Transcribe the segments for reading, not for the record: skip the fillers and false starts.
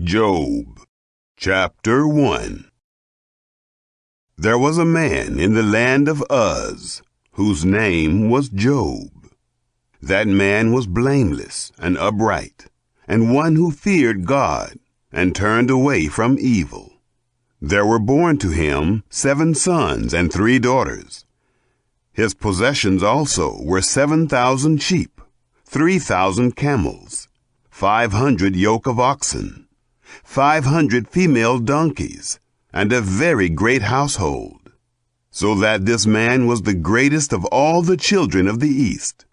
Job, chapter 1. There was a man in the land of Uz, whose name was Job. That man was blameless and upright, and one who feared God and turned away from evil. There were born to him 7 sons and 3 daughters. His possessions also were 7,000 sheep, 3,000 camels, 500 yoke of oxen, 500 female donkeys, and a very great household, so that this man was the greatest of all the children of the East.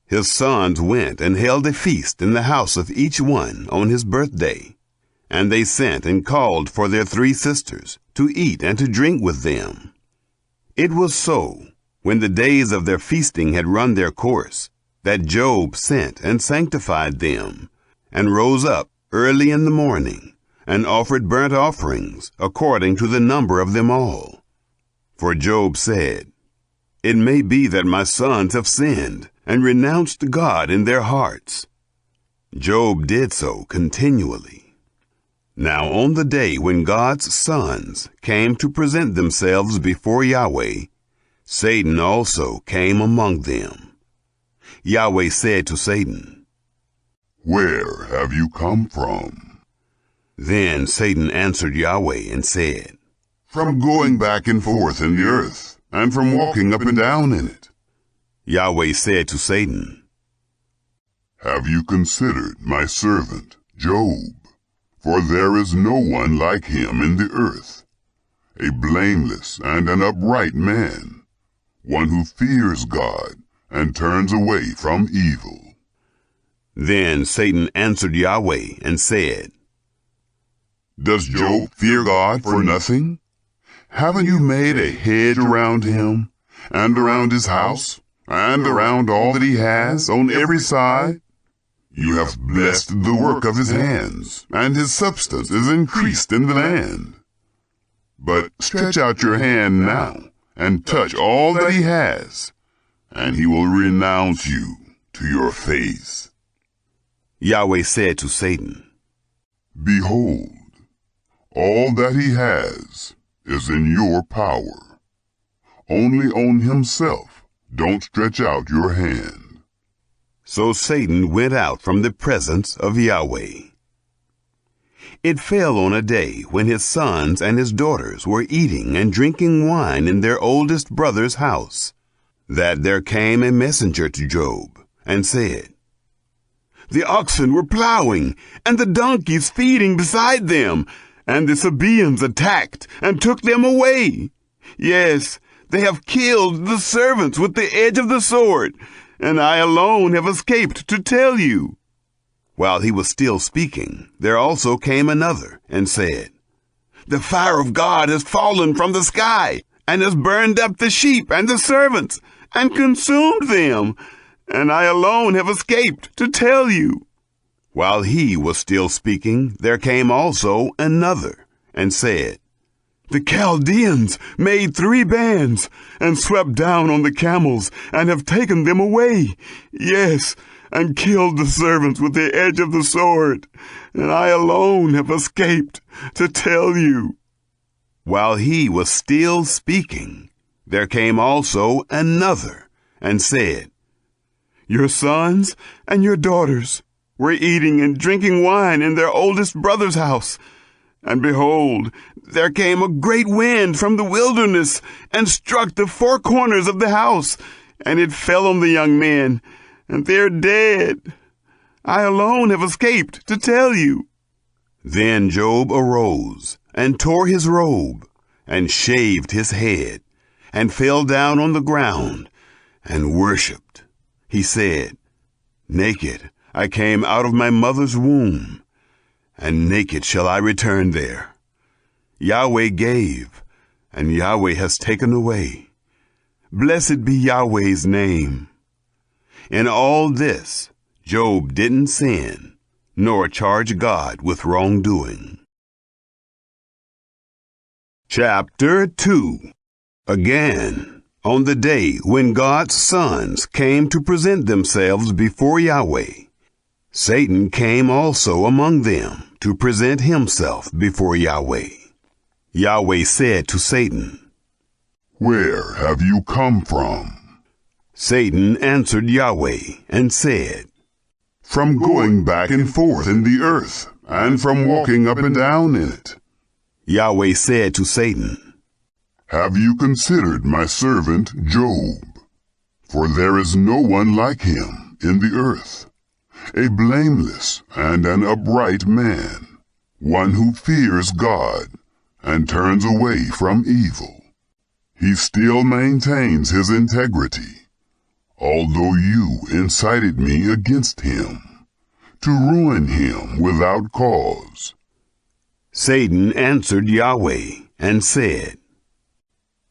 His sons went and held a feast in the house of each one on his birthday, and they sent and called for their 3 sisters to eat and to drink with them. It was so, when the days of their feasting had run their course, that Job sent and sanctified them, and rose up early in the morning, and offered burnt offerings according to the number of them all. For Job said, "It may be that my sons have sinned, and renounced God in their hearts." Job did so continually. Now on the day when God's sons came to present themselves before Yahweh, Satan also came among them. Yahweh said to Satan, "Where have you come from?" Then Satan answered Yahweh and said, "From going back and forth in the earth, and from walking up and down in it." Yahweh said to Satan, "Have you considered my servant Job? For there is no one like him in the earth, a blameless and an upright man, one who fears God and turns away from evil." Then Satan answered Yahweh and said, "Does Job fear God for nothing? Haven't you made a hedge around him, and around his house, and around all that he has on every side? You have blessed the work of his hands, and his substance is increased in the land. But stretch out your hand now, and touch all that he has, and he will renounce you to your face." Yahweh said to Satan, "Behold, all that he has is in your power. Only on himself don't stretch out your hand." So Satan went out from the presence of Yahweh. It fell on a day when his sons and his daughters were eating and drinking wine in their oldest brother's house, that there came a messenger to Job, and said, "The oxen were plowing, and the donkeys feeding beside them, and the Sabaeans attacked and took them away. Yes, they have killed the servants with the edge of the sword, and I alone have escaped to tell you." While he was still speaking, there also came another and said, "The fire of God has fallen from the sky, and has burned up the sheep and the servants, and consumed them, and I alone have escaped to tell you." While he was still speaking, there came also another and said, "The Chaldeans made 3 bands, and swept down on the camels, and have taken them away. Yes, and killed the servants with the edge of the sword, and I alone have escaped to tell you." While he was still speaking, there came also another and said, "Your sons and your daughters were eating and drinking wine in their oldest brother's house, and behold, there came a great wind from the wilderness, and struck the 4 corners of the house, and it fell on the young men, and they're dead. I alone have escaped to tell you." Then Job arose, and tore his robe, and shaved his head, and fell down on the ground, and worshipped. He said, "Naked I came out of my mother's womb, and naked shall I return there. Yahweh gave, and Yahweh has taken away. Blessed be Yahweh's name." In all this, Job didn't sin, nor charge God with wrongdoing. Chapter 2. Again, on the day when God's sons came to present themselves before Yahweh, Satan came also among them to present himself before Yahweh. Yahweh said to Satan, "Where have you come from?" Satan answered Yahweh and said, "From going back and forth in the earth, and from walking up and down in it." Yahweh said to Satan, "Have you considered my servant Job? For there is no one like him in the earth, a blameless and an upright man, one who fears God and turns away from evil. He still maintains his integrity, although you incited me against him, to ruin him without cause." Satan answered Yahweh and said,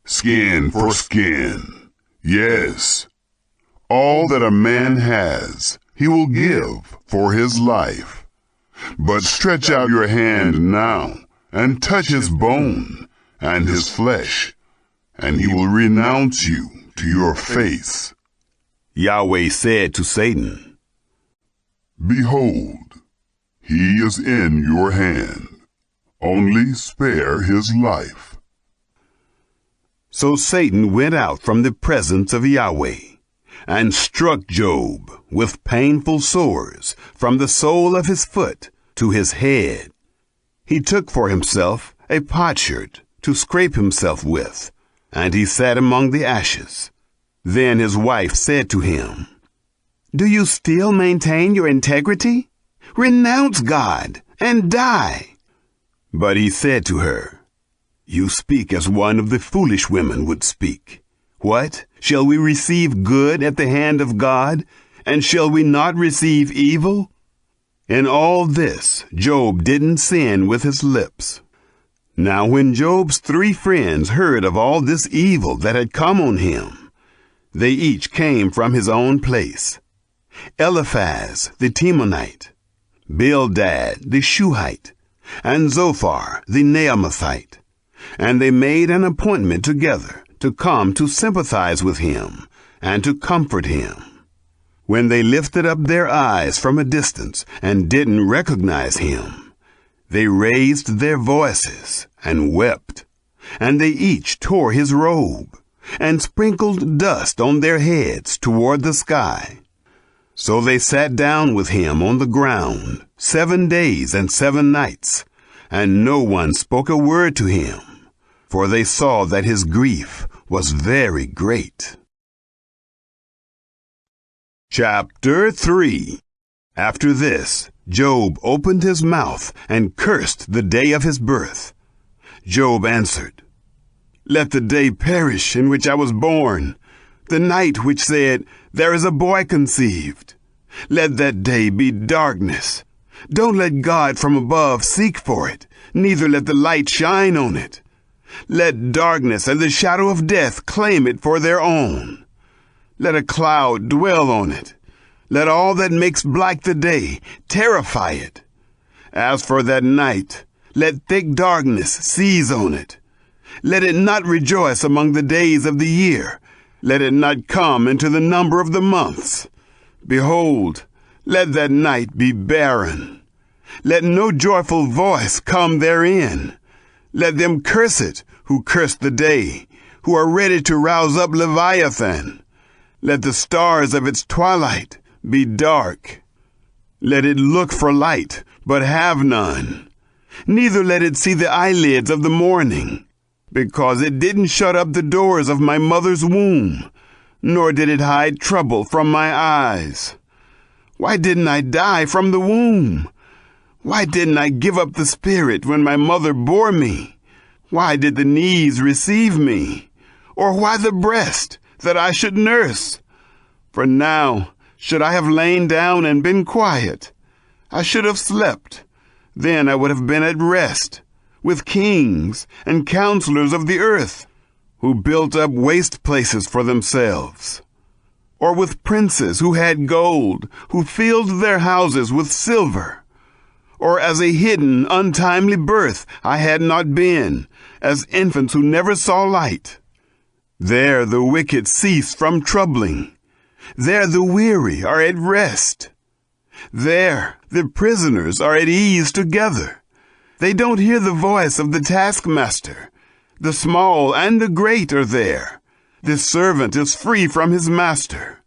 "Skin for skin, yes. All that a man has, he will give for his life. But stretch out your hand now and touch his bone and his flesh, and he will renounce you to your face." Yahweh said to Satan, "Behold, he is in your hand. Only spare his life." So Satan went out from the presence of Yahweh and struck Job with painful sores from the sole of his foot to his head. He took for himself a potsherd to scrape himself with, and he sat among the ashes. Then his wife said to him, "Do you still maintain your integrity? Renounce God and die." But he said to her, "You speak as one of the foolish women would speak. What? Shall we receive good at the hand of God, and shall we not receive evil?" In all this, Job didn't sin with his lips. Now when Job's 3 friends heard of all this evil that had come on him, they each came from his own place. Eliphaz the Temanite, Bildad the Shuhite, and Zophar the Naamathite. And they made an appointment together to come to sympathize with him and to comfort him. When they lifted up their eyes from a distance and didn't recognize him, they raised their voices and wept, and they each tore his robe and sprinkled dust on their heads toward the sky. So they sat down with him on the ground 7 days and 7 nights, and no one spoke a word to him, for they saw that his grief was very great. Chapter 3. After this, Job opened his mouth and cursed the day of his birth. Job answered, "Let the day perish in which I was born, the night which said, 'There is a boy conceived.' Let that day be darkness. Don't let God from above seek for it, neither let the light shine on it. Let darkness and the shadow of death claim it for their own. Let a cloud dwell on it. Let all that makes black the day terrify it. As for that night, let thick darkness seize on it. Let it not rejoice among the days of the year. Let it not come into the number of the months. Behold, let that night be barren. Let no joyful voice come therein. Let them curse it who curse the day, who are ready to rouse up Leviathan. Let the stars of its twilight be dark. Let it look for light, but have none. Neither let it see the eyelids of the morning, because it didn't shut up the doors of my mother's womb, nor did it hide trouble from my eyes. Why didn't I die from the womb? Why didn't I give up the spirit when my mother bore me? Why did the knees receive me? Or why the breast, that I should nurse? For now should I have lain down and been quiet. I should have slept. Then I would have been at rest with kings and counselors of the earth, who built up waste places for themselves. Or with princes who had gold, who filled their houses with silver. Or as a hidden, untimely birth I had not been, as infants who never saw light. There the wicked cease from troubling. There the weary are at rest. There The prisoners are at ease together. They don't hear the voice of the taskmaster. The small and the great are there. The servant is free from his master.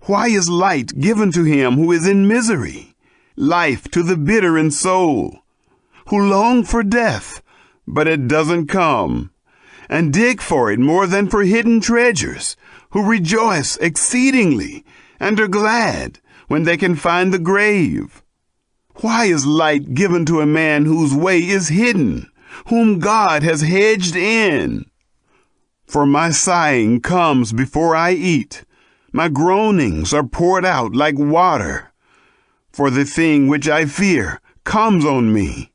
Why is light given to him who is in misery? Life to the bitter in soul, who long for death, but it doesn't come, and dig for it more than for hidden treasures, who rejoice exceedingly and are glad when they can find the grave. Why is light given to a man whose way is hidden, whom God has hedged in? For my sighing comes before I eat. My groanings are poured out like water. For the thing which I fear comes on me.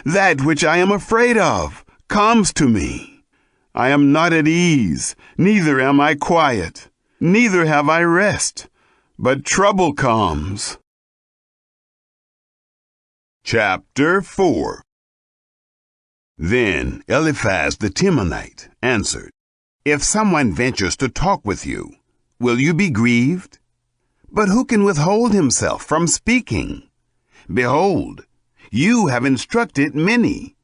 That which I am afraid of comes to me. I am not at ease, neither am I quiet, neither have I rest, but trouble comes. Chapter 4. Then Eliphaz the Temanite answered, If someone ventures to talk with you, will you be grieved? But who can withhold himself from speaking? Behold, you have instructed many.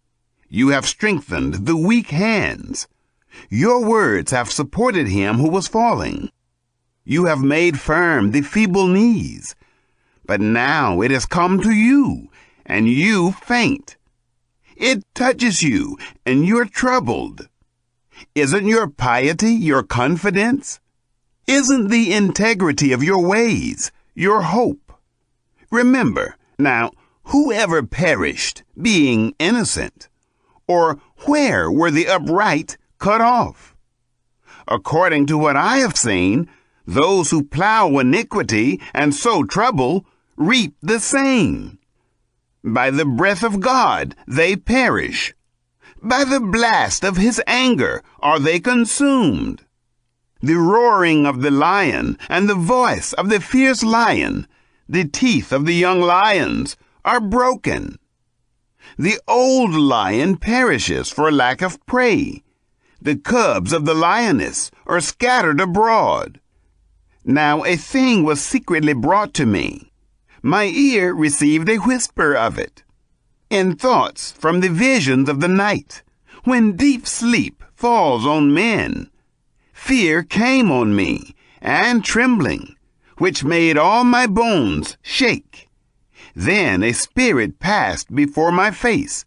You have strengthened the weak hands. Your words have supported him who was falling. You have made firm the feeble knees. But now it has come to you, and you faint. It touches you, and you're troubled. Isn't your piety your confidence? Isn't the integrity of your ways your hope? Remember, now, whoever perished, being innocent? Or where were the upright cut off? According to what I have seen, those who plow iniquity and sow trouble reap the same. By the breath of God they perish. By the blast of his anger are they consumed. The roaring of the lion and the voice of the fierce lion, the teeth of the young lions, are broken. The old lion perishes for lack of prey. The cubs of the lioness are scattered abroad. Now a thing was secretly brought to me. My ear received a whisper of it. In thoughts from the visions of the night, when deep sleep falls on men, fear came on me, and trembling, which made all my bones shake. Then a spirit passed before my face.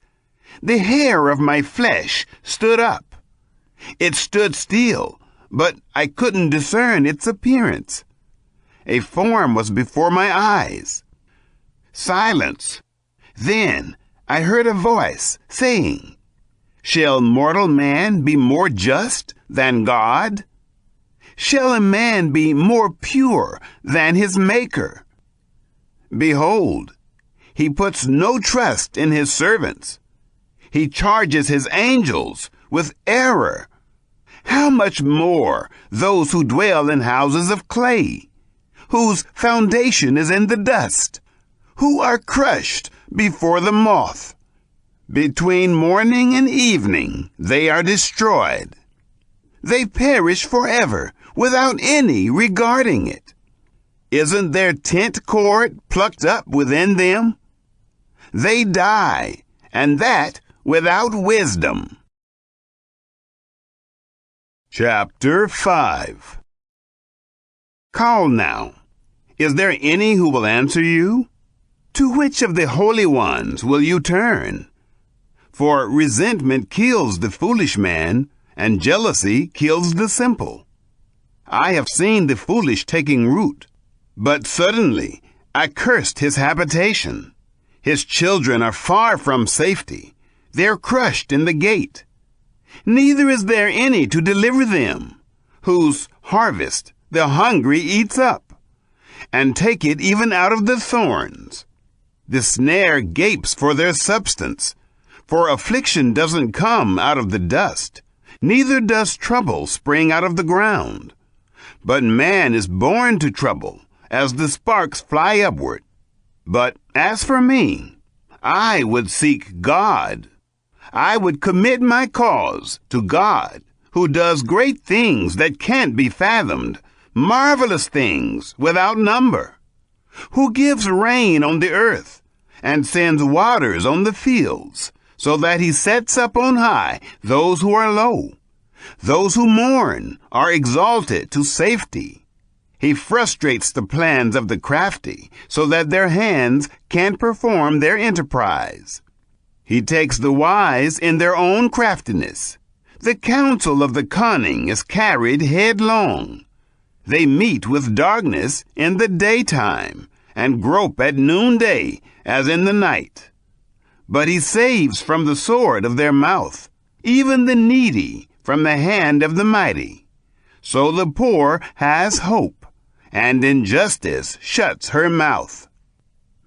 The hair of my flesh stood up. It stood still, but I couldn't discern its appearance. A form was before my eyes. Silence. Then I heard a voice saying, Shall mortal man be more just than God? Shall a man be more pure than his Maker? Behold, he puts no trust in his servants. He charges his angels with error. How much more those who dwell in houses of clay, whose foundation is in the dust, who are crushed before the moth. Between morning and evening they are destroyed. They perish forever without any regarding it. Isn't their tent cord plucked up within them? They die, and that without wisdom. Chapter 5. Call now. Is there any who will answer you? To which of the holy ones will you turn? For resentment kills the foolish man, and jealousy kills the simple. I have seen the foolish taking root, but suddenly I cursed his habitation. His children are far from safety. They are crushed in the gate. Neither is there any to deliver them, whose harvest the hungry eats up, and take it even out of the thorns. The snare gapes for their substance, for affliction doesn't come out of the dust, neither does trouble spring out of the ground. But man is born to trouble, as the sparks fly upward. But as for me, I would seek God. I would commit my cause to God, who does great things that can't be fathomed, marvelous things without number. who gives rain on the earth and sends waters on the fields, so that he sets up on high those who are low. Those who mourn are exalted to safety. He frustrates the plans of the crafty, so that their hands can't perform their enterprise. He takes the wise in their own craftiness. The counsel of the cunning is carried headlong. They meet with darkness in the daytime, and grope at noonday as in the night. But he saves from the sword of their mouth, even the needy from the hand of the mighty. So the poor has hope, and injustice shuts her mouth.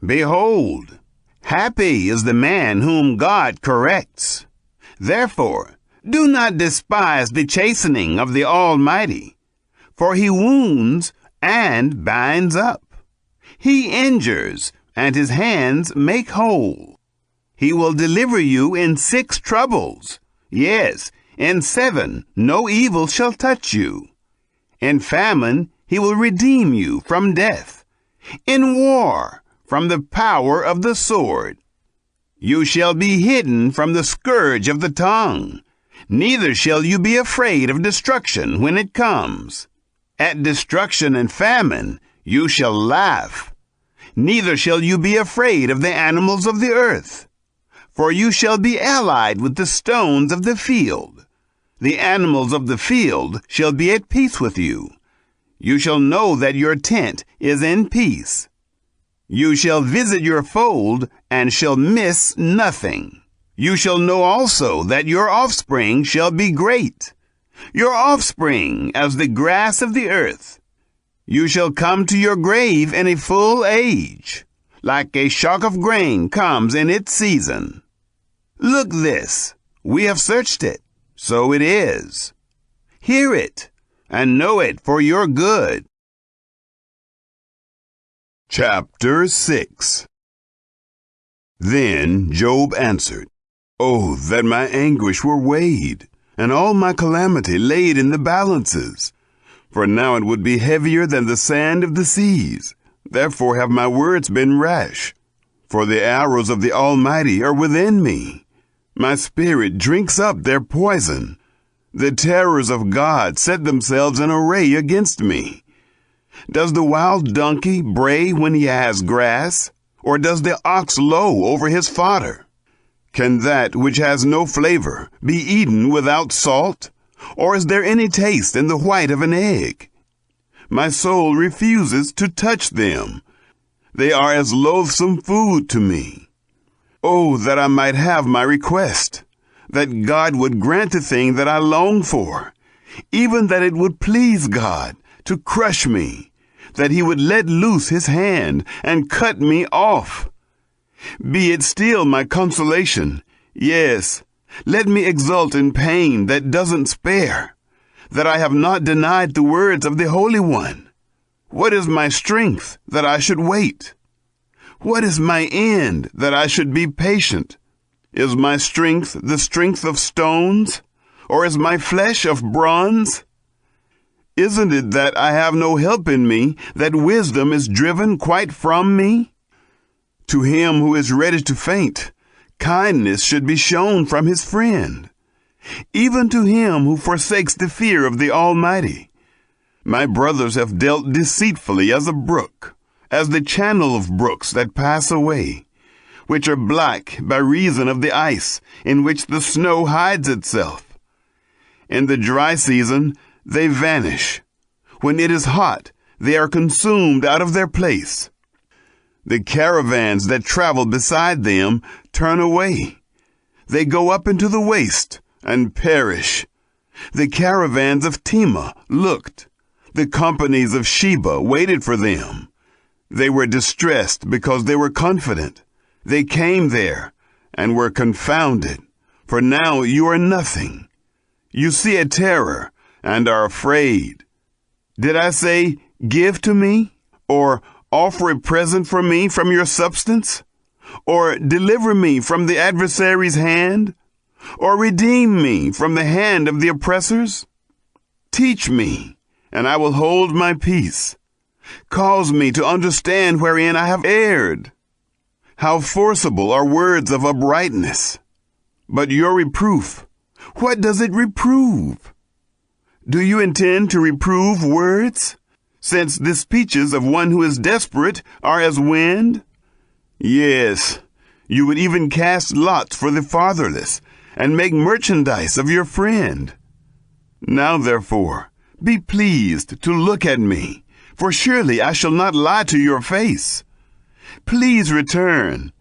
Behold, happy is the man whom God corrects. Therefore, do not despise the chastening of the Almighty, for he wounds and binds up. He injures, and his hands make whole. He will deliver you in 6 troubles. Yes, in 7 no evil shall touch you. In famine he will redeem you from death. In war from the power of the sword. You shall be hidden from the scourge of the tongue. Neither shall you be afraid of destruction when it comes. At destruction and famine you shall laugh. Neither shall you be afraid of the animals of the earth. For you shall be allied with the stones of the field. The animals of the field shall be at peace with you. You shall know that your tent is in peace. You shall visit your fold and shall miss nothing. You shall know also that your offspring shall be great, your offspring as the grass of the earth. You shall come to your grave in a full age, like a shock of grain comes in its season. Look this, we have searched it, so it is. Hear it, and know it for your good. Chapter 6. Then Job answered, Oh, that my anguish were weighed, and all my calamity laid in the balances. For now it would be heavier than the sand of the seas. Therefore have my words been rash. For the arrows of the Almighty are within me. My spirit drinks up their poison. The terrors of God set themselves in array against me. Does the wild donkey bray when he has grass? Or does the ox low over his fodder? Can that which has no flavor be eaten without salt? Or is there any taste in the white of an egg? My soul refuses to touch them. They are as loathsome food to me. Oh, that I might have my request, that God would grant the thing that I long for, even that it would please God to crush me, that he would let loose his hand and cut me off. Be it still my consolation, yes, let me exult in pain that doesn't spare, that I have not denied the words of the Holy One. What is my strength that I should wait? What is my end that I should be patient? Is my strength the strength of stones, or is my flesh of bronze? Isn't it that I have no help in me, that wisdom is driven quite from me? To him who is ready to faint, kindness should be shown from his friend, even to him who forsakes the fear of the Almighty. My brothers have dealt deceitfully as a brook, as the channel of brooks that pass away, which are black by reason of the ice in which the snow hides itself. In the dry season they vanish. When it is hot, they are consumed out of their place. The caravans that travel beside them turn away. They go up into the waste and perish. The caravans of Tema looked. The companies of Sheba waited for them. They were distressed because they were confident. They came there and were confounded, for now you are nothing. You see a terror and are afraid. Did I say, give to me? Or offer a present for me from your substance? Or deliver me from the adversary's hand? Or redeem me from the hand of the oppressors? Teach me, and I will hold my peace. Cause me to understand wherein I have erred. How forcible are words of uprightness! But your reproof, what does it reprove? Do you intend to reprove words, since the speeches of one who is desperate are as wind? Yes, you would even cast lots for the fatherless, and make merchandise of your friend. Now therefore, be pleased to look at me, for surely I shall not lie to your face. Please return.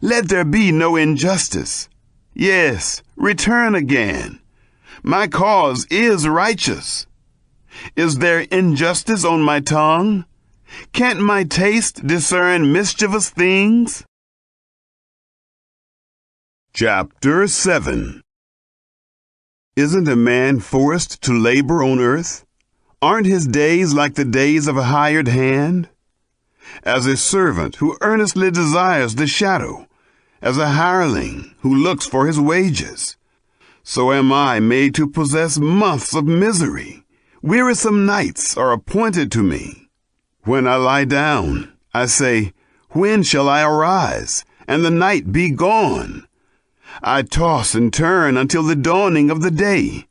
Let there be no injustice. Yes, return again. My cause is righteous. Is there injustice on my tongue? Can't my taste discern mischievous things? Chapter 7. Isn't a man forced to labor on earth? Aren't his days like the days of a hired hand? As a servant who earnestly desires the shadow, as a hireling who looks for his wages, so am I made to possess months of misery. Wearisome nights are appointed to me. When I lie down, I say, when shall I arise, and the night be gone? I toss and turn until the dawning of the day.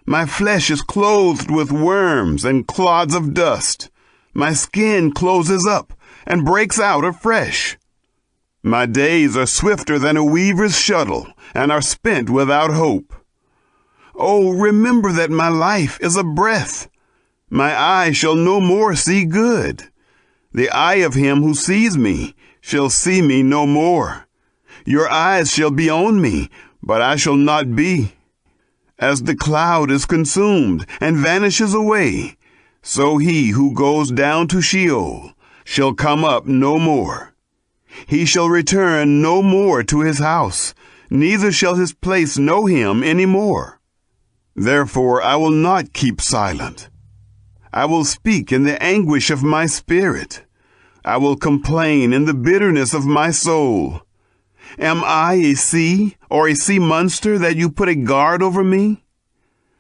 My flesh is clothed with worms and clods of dust. My skin closes up and breaks out afresh. My days are swifter than a weaver's shuttle, and are spent without hope. Oh, remember that my life is a breath. My eye shall no more see good. The eye of him who sees me shall see me no more. Your eyes shall be on me, but I shall not be. As the cloud is consumed and vanishes away, so he who goes down to Sheol shall come up no more. He shall return no more to his house, neither shall his place know him any more. Therefore I will not keep silent. I will speak in the anguish of my spirit. I will complain in the bitterness of my soul. Am I a sea or a sea monster that you put a guard over me?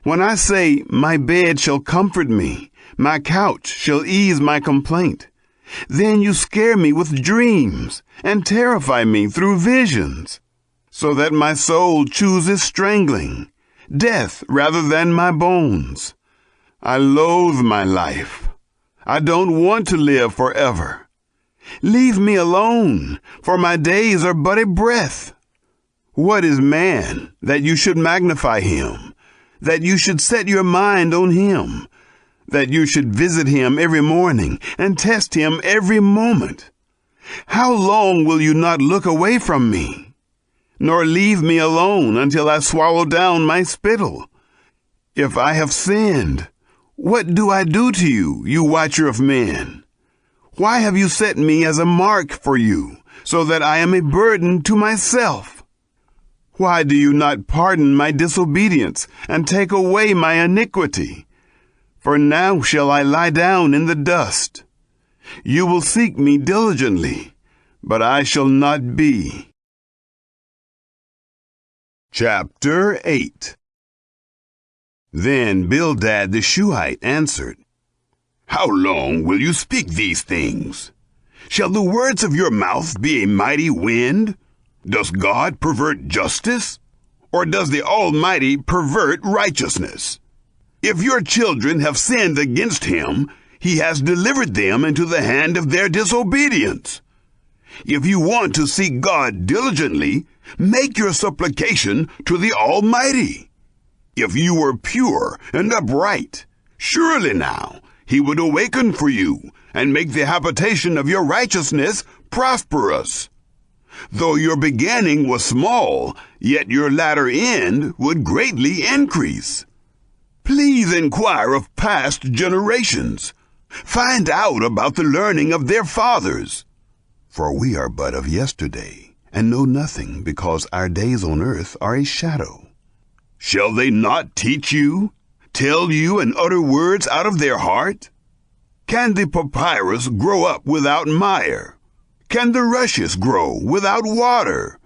When I say, my bed shall comfort me, my couch shall ease my complaint, then you scare me with dreams and terrify me through visions, so that my soul chooses strangling, death rather than my bones. I loathe my life. I don't want to live forever. Leave me alone, for my days are but a breath. What is man, that you should magnify him, that you should set your mind on him, that you should visit him every morning and test him every moment? How long will you not look away from me, nor leave me alone until I swallow down my spittle? If I have sinned, what do I do to you, you watcher of men? Why have you set me as a mark for you, so that I am a burden to myself? Why do you not pardon my disobedience and take away my iniquity? For now shall I lie down in the dust. You will seek me diligently, but I shall not be. Chapter 8. Then Bildad the Shuhite answered, How long will you speak these things? Shall the words of your mouth be a mighty wind? Does God pervert justice? Or does the Almighty pervert righteousness? If your children have sinned against him, he has delivered them into the hand of their disobedience. If you want to seek God diligently, make your supplication to the Almighty. If you were pure and upright, surely now he would awaken for you and make the habitation of your righteousness prosperous. Though your beginning was small, yet your latter end would greatly increase. Please inquire of past generations. Find out about the learning of their fathers. For we are but of yesterday, and know nothing, because our days on earth are a shadow. Shall they not teach you, tell you and utter words out of their heart? Can the papyrus grow up without mire? Can the rushes grow without water?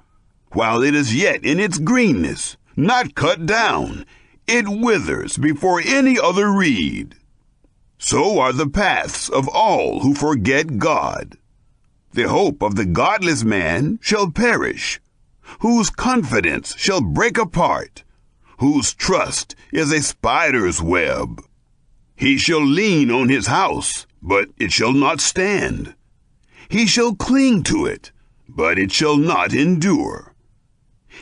While it is yet in its greenness, not cut down, it withers before any other reed. So are the paths of all who forget God. The hope of the godless man shall perish, whose confidence shall break apart, whose trust is a spider's web. He shall lean on his house, but it shall not stand. He shall cling to it, but it shall not endure.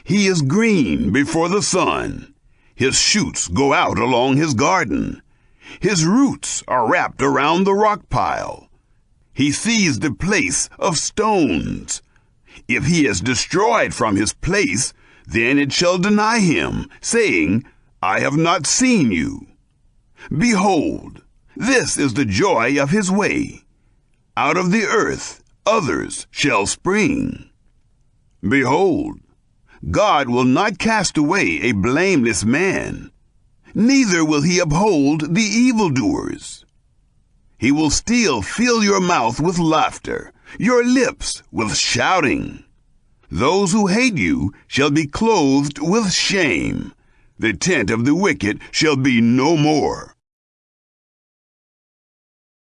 He is green before the sun. His shoots go out along his garden. His roots are wrapped around the rock pile. He sees the place of stones. If he is destroyed from his place, then it shall deny him, saying, I have not seen you. Behold, this is the joy of his way. Out of the earth others shall spring. Behold, God will not cast away a blameless man, neither will he uphold the evildoers. He will still fill your mouth with laughter, your lips with shouting. Those who hate you shall be clothed with shame. The tent of the wicked shall be no more.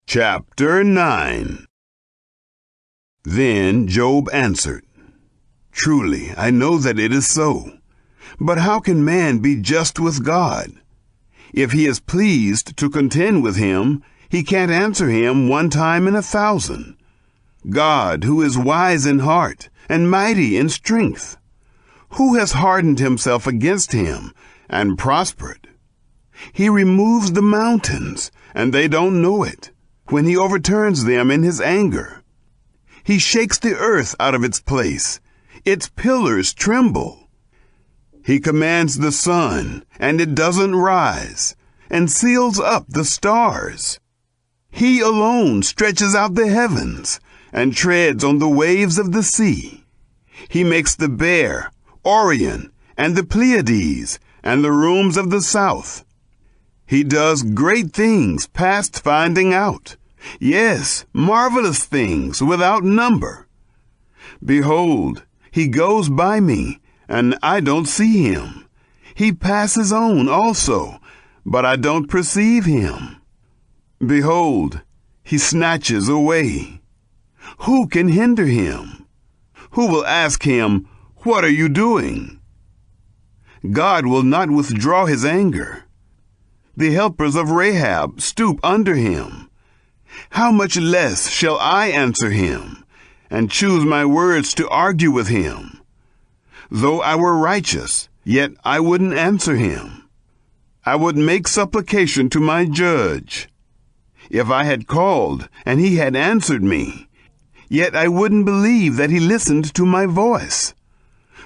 Chapter 9. Then Job answered, Truly, I know that it is so. But how can man be just with God? If he is pleased to contend with him, he can't answer him 1 time in 1,000. God, who is wise in heart and mighty in strength, who has hardened himself against him and prospered? He removes the mountains, and they don't know it, when he overturns them in his anger. He shakes the earth out of its place. Its pillars tremble. He commands the sun, and it doesn't rise, and seals up the stars. He alone stretches out the heavens, and treads on the waves of the sea. He makes the Bear, Orion, and the Pleiades, and the rooms of the south. He does great things past finding out. Yes, marvelous things without number. Behold, he goes by me, and I don't see him. He passes on also, but I don't perceive him. Behold, he snatches away. Who can hinder him? Who will ask him, What are you doing? God will not withdraw his anger. The helpers of Rahab stoop under him. How much less shall I answer him, and choose my words to argue with him? Though I were righteous, yet I wouldn't answer him. I would make supplication to my judge. If I had called, and he had answered me, yet I wouldn't believe that he listened to my voice.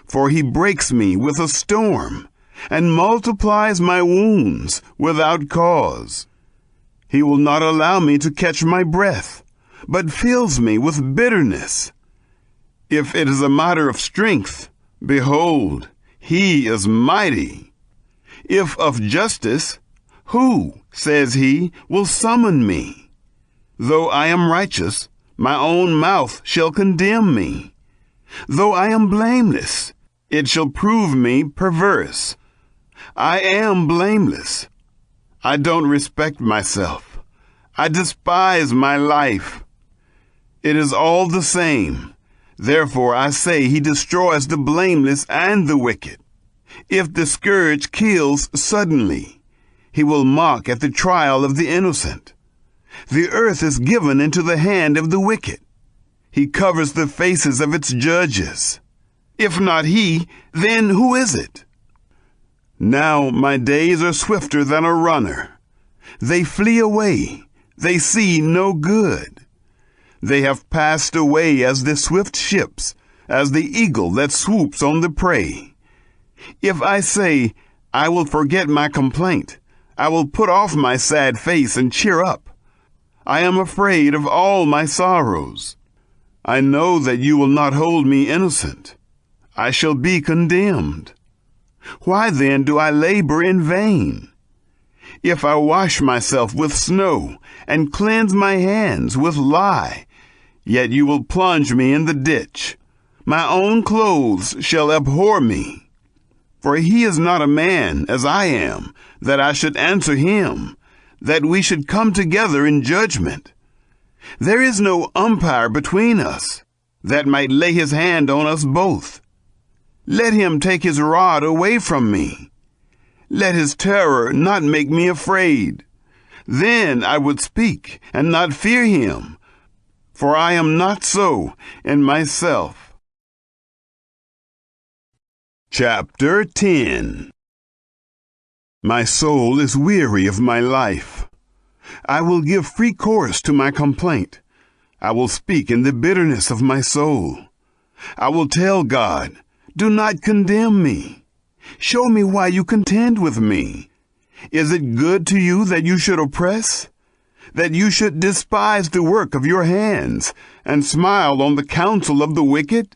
For he breaks me with a storm, and multiplies my wounds without cause. He will not allow me to catch my breath, but fills me with bitterness. If it is a matter of strength, behold, he is mighty. If of justice, who, says he, will summon me? Though I am righteous, my own mouth shall condemn me. Though I am blameless, it shall prove me perverse. I am blameless. I don't respect myself. I despise my life. It is all the same. Therefore I say he destroys the blameless and the wicked. If the scourge kills suddenly, he will mock at the trial of the innocent. The earth is given into the hand of the wicked. He covers the faces of its judges. If not he, then who is it? Now my days are swifter than a runner. They flee away. They see no good. They have passed away as the swift ships, as the eagle that swoops on the prey. If I say, I will forget my complaint, I will put off my sad face and cheer up. I am afraid of all my sorrows. I know that you will not hold me innocent. I shall be condemned. Why then do I labor in vain? If I wash myself with snow and cleanse my hands with lye, yet you will plunge me in the ditch. My own clothes shall abhor me. For he is not a man as I am, that I should answer him, that we should come together in judgment. There is no umpire between us that might lay his hand on us both. Let him take his rod away from me. Let his terror not make me afraid. Then I would speak and not fear him, for I am not so in myself. Chapter 10. My soul is weary of my life. I will give free course to my complaint. I will speak in the bitterness of my soul. I will tell God, do not condemn me. Show me why you contend with me. Is it good to you that you should oppress? That you should despise the work of your hands and smile on the counsel of the wicked?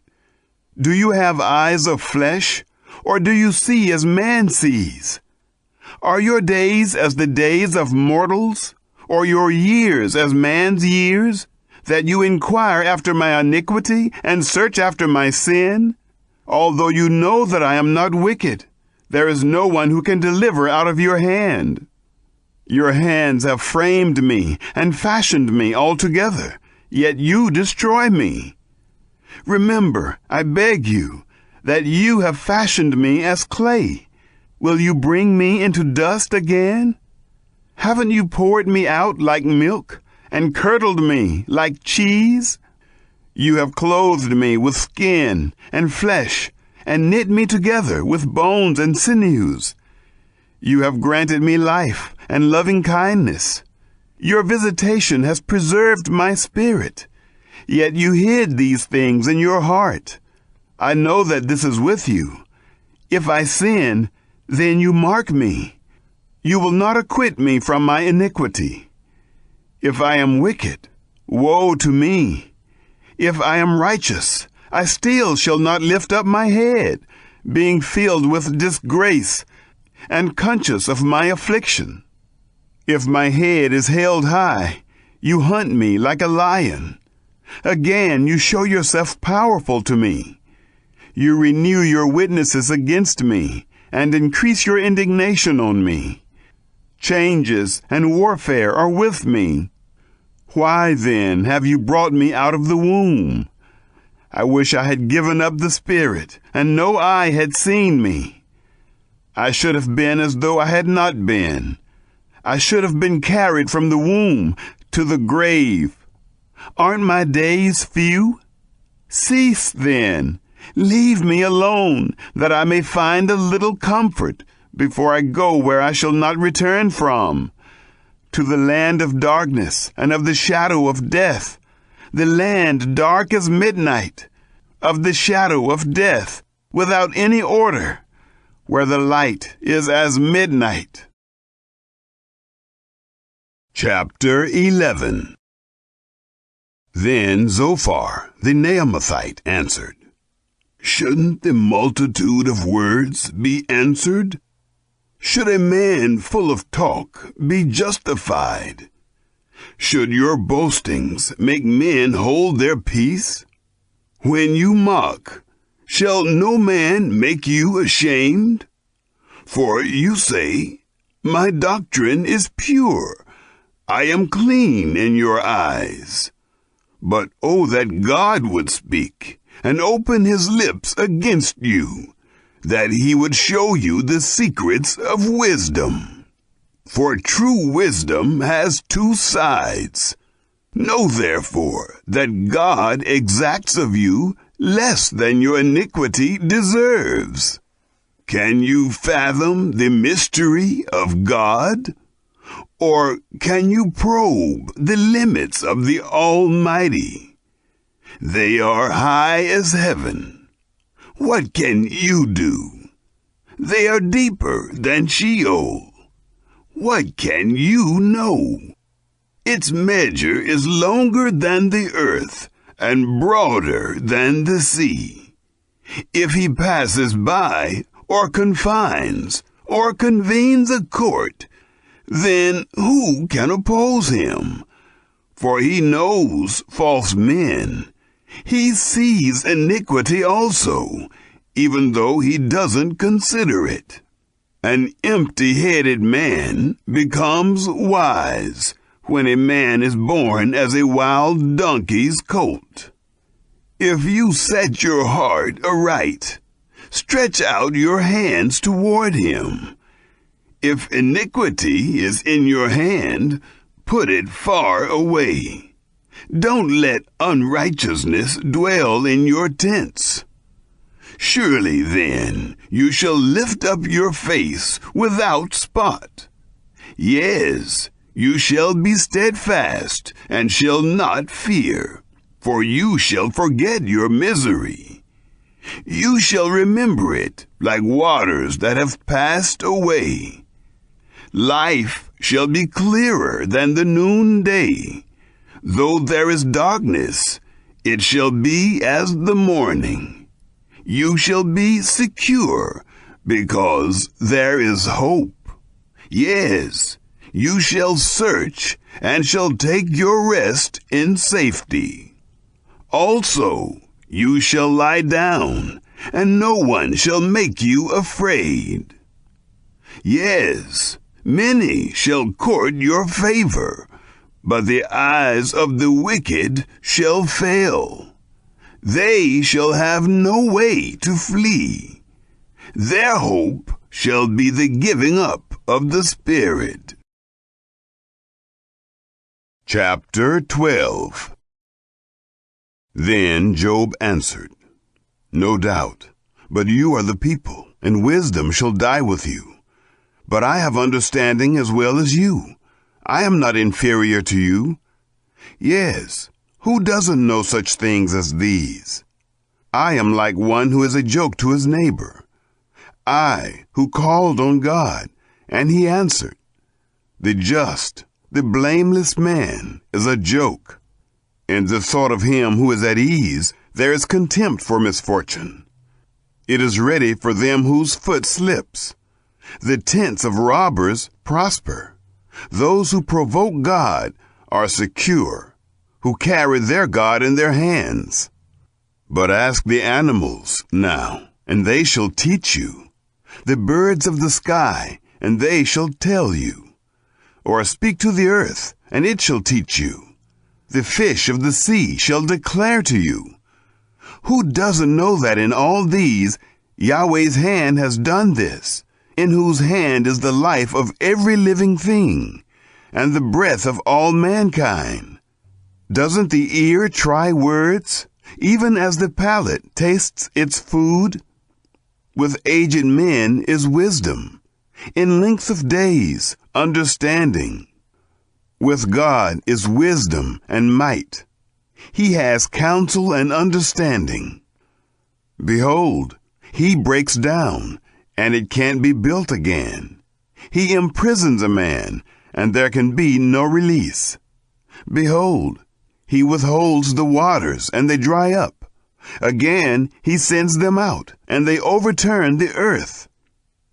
Do you have eyes of flesh, or do you see as man sees? Are your days as the days of mortals, or your years as man's years, that you inquire after my iniquity and search after my sin? Although you know that I am not wicked, there is no one who can deliver out of your hand. Your hands have framed me and fashioned me altogether, yet you destroy me. Remember, I beg you, that you have fashioned me as clay. Will you bring me into dust again? Haven't you poured me out like milk and curdled me like cheese? You have clothed me with skin and flesh and knit me together with bones and sinews. You have granted me life and loving kindness. Your visitation has preserved my spirit. Yet you hid these things in your heart. I know that this is with you. If I sin, then you mark me. You will not acquit me from my iniquity. If I am wicked, woe to me. If I am righteous, I still shall not lift up my head, being filled with disgrace and conscious of my affliction. If my head is held high, you hunt me like a lion. Again, you show yourself powerful to me. You renew your witnesses against me and increase your indignation on me. Changes and warfare are with me. Why then have you brought me out of the womb? I wish I had given up the spirit, and no eye had seen me. I should have been as though I had not been. I should have been carried from the womb to the grave. Aren't my days few? Cease then. Leave me alone, that I may find a little comfort before I go where I shall not return from, to the land of darkness and of the shadow of death, the land dark as midnight, of the shadow of death, without any order, where the light is as midnight. Chapter 11. Then Zophar the Naamathite answered, Shouldn't the multitude of words be answered? Should a man full of talk be justified? Should your boastings make men hold their peace? When you mock, shall no man make you ashamed? For you say, My doctrine is pure. I am clean in your eyes. But oh, that God would speak and open his lips against you, that he would show you the secrets of wisdom. For true wisdom has two sides. Know therefore that God exacts of you less than your iniquity deserves. Can you fathom the mystery of God? Or can you probe the limits of the Almighty? They are high as heaven. What can you do? They are deeper than Sheol. What can you know? Its measure is longer than the earth and broader than the sea. If he passes by, or confines, or convenes a court, then who can oppose him? For he knows false men. He sees iniquity also, even though he doesn't consider it. An empty-headed man becomes wise when a man is born as a wild donkey's colt. If you set your heart aright, stretch out your hands toward him. If iniquity is in your hand, put it far away. Don't let unrighteousness dwell in your tents. Surely then you shall lift up your face without spot. Yes, you shall be steadfast and shall not fear, for you shall forget your misery. You shall remember it like waters that have passed away. Life shall be clearer than the noonday. Though there is darkness, it shall be as the morning. You shall be secure, because there is hope. Yes, you shall search, and shall take your rest in safety. Also, you shall lie down, and no one shall make you afraid. Yes, many shall court your favor, but the eyes of the wicked shall fail. They shall have no way to flee. Their hope shall be the giving up of the Spirit. Chapter 12. Then Job answered, No doubt, but you are the people, and wisdom shall die with you. But I have understanding as well as you. I am not inferior to you. Yes, who doesn't know such things as these? I am like one who is a joke to his neighbor. I, who called on God, and he answered. The just, the blameless man is a joke. In the thought of him who is at ease, there is contempt for misfortune. It is ready for them whose foot slips. The tents of robbers prosper. Those who provoke God are secure, who carry their God in their hands. But ask the animals now, and they shall teach you. The birds of the sky, and they shall tell you. Or speak to the earth, and it shall teach you. The fish of the sea shall declare to you. Who doesn't know that in all these, Yahweh's hand has done this, in whose hand is the life of every living thing, and the breath of all mankind? Doesn't the ear try words, even as the palate tastes its food? With aged men is wisdom, in length of days, understanding. With God is wisdom and might. He has counsel and understanding. Behold, he breaks down, and it can't be built again. He imprisons a man, and there can be no release. Behold, he withholds the waters, and they dry up. Again he sends them out, and they overturn the earth.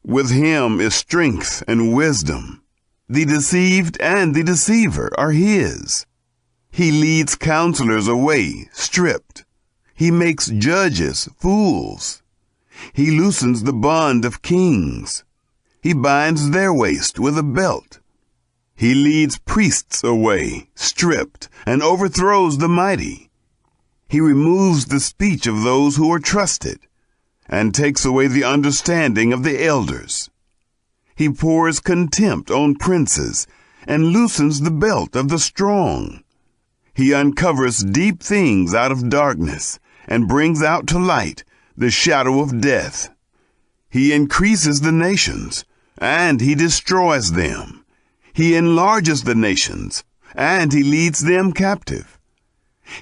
With him is strength and wisdom. The deceived and the deceiver are his. He leads counselors away, stripped. He makes judges fools. He loosens the bond of kings. He binds their waist with a belt. He leads priests away, stripped, and overthrows the mighty. He removes the speech of those who are trusted, and takes away the understanding of the elders. He pours contempt on princes, and loosens the belt of the strong. He uncovers deep things out of darkness, and brings out to light the shadow of death. He increases the nations, and he destroys them. He enlarges the nations, and he leads them captive.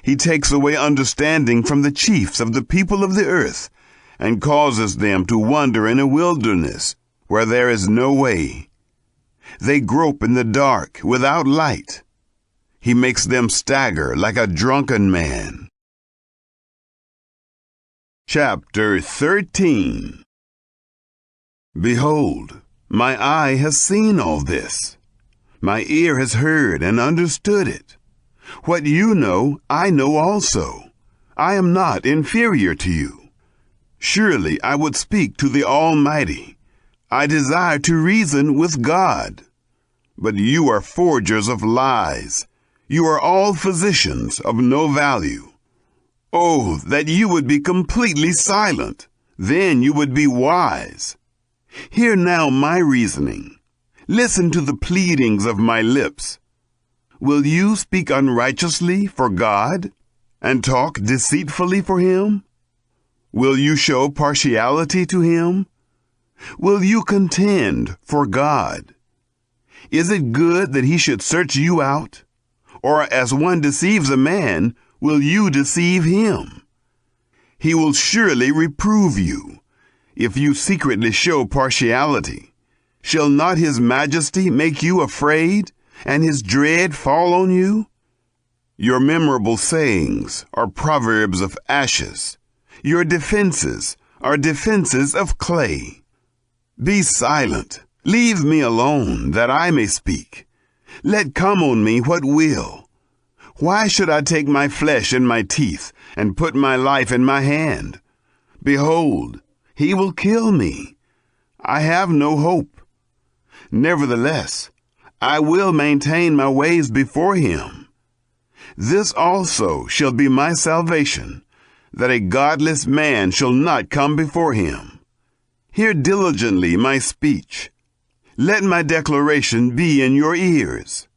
He takes away understanding from the chiefs of the people of the earth, and causes them to wander in a wilderness where there is no way. They grope in the dark without light. He makes them stagger like a drunken man. Chapter 13. Behold, my eye has seen all this. My ear has heard and understood it. What you know, I know also. I am not inferior to you. Surely I would speak to the Almighty. I desire to reason with God. But you are forgers of lies. You are all physicians of no value. Oh, that you would be completely silent. Then you would be wise. Hear now my reasoning. Listen to the pleadings of my lips. Will you speak unrighteously for God and talk deceitfully for him? Will you show partiality to him? Will you contend for God? Is it good that he should search you out? Or as one deceives a man, will you deceive him? He will surely reprove you, if you secretly show partiality. Shall not his majesty make you afraid, and his dread fall on you? Your memorable sayings are proverbs of ashes. Your defenses are defenses of clay. Be silent. Leave me alone, that I may speak. Let come on me what will. Why should I take my flesh in my teeth, and put my life in my hand? Behold, he will kill me. I have no hope. Nevertheless, I will maintain my ways before him. This also shall be my salvation, that a godless man shall not come before him. Hear diligently my speech. Let my declaration be in your ears.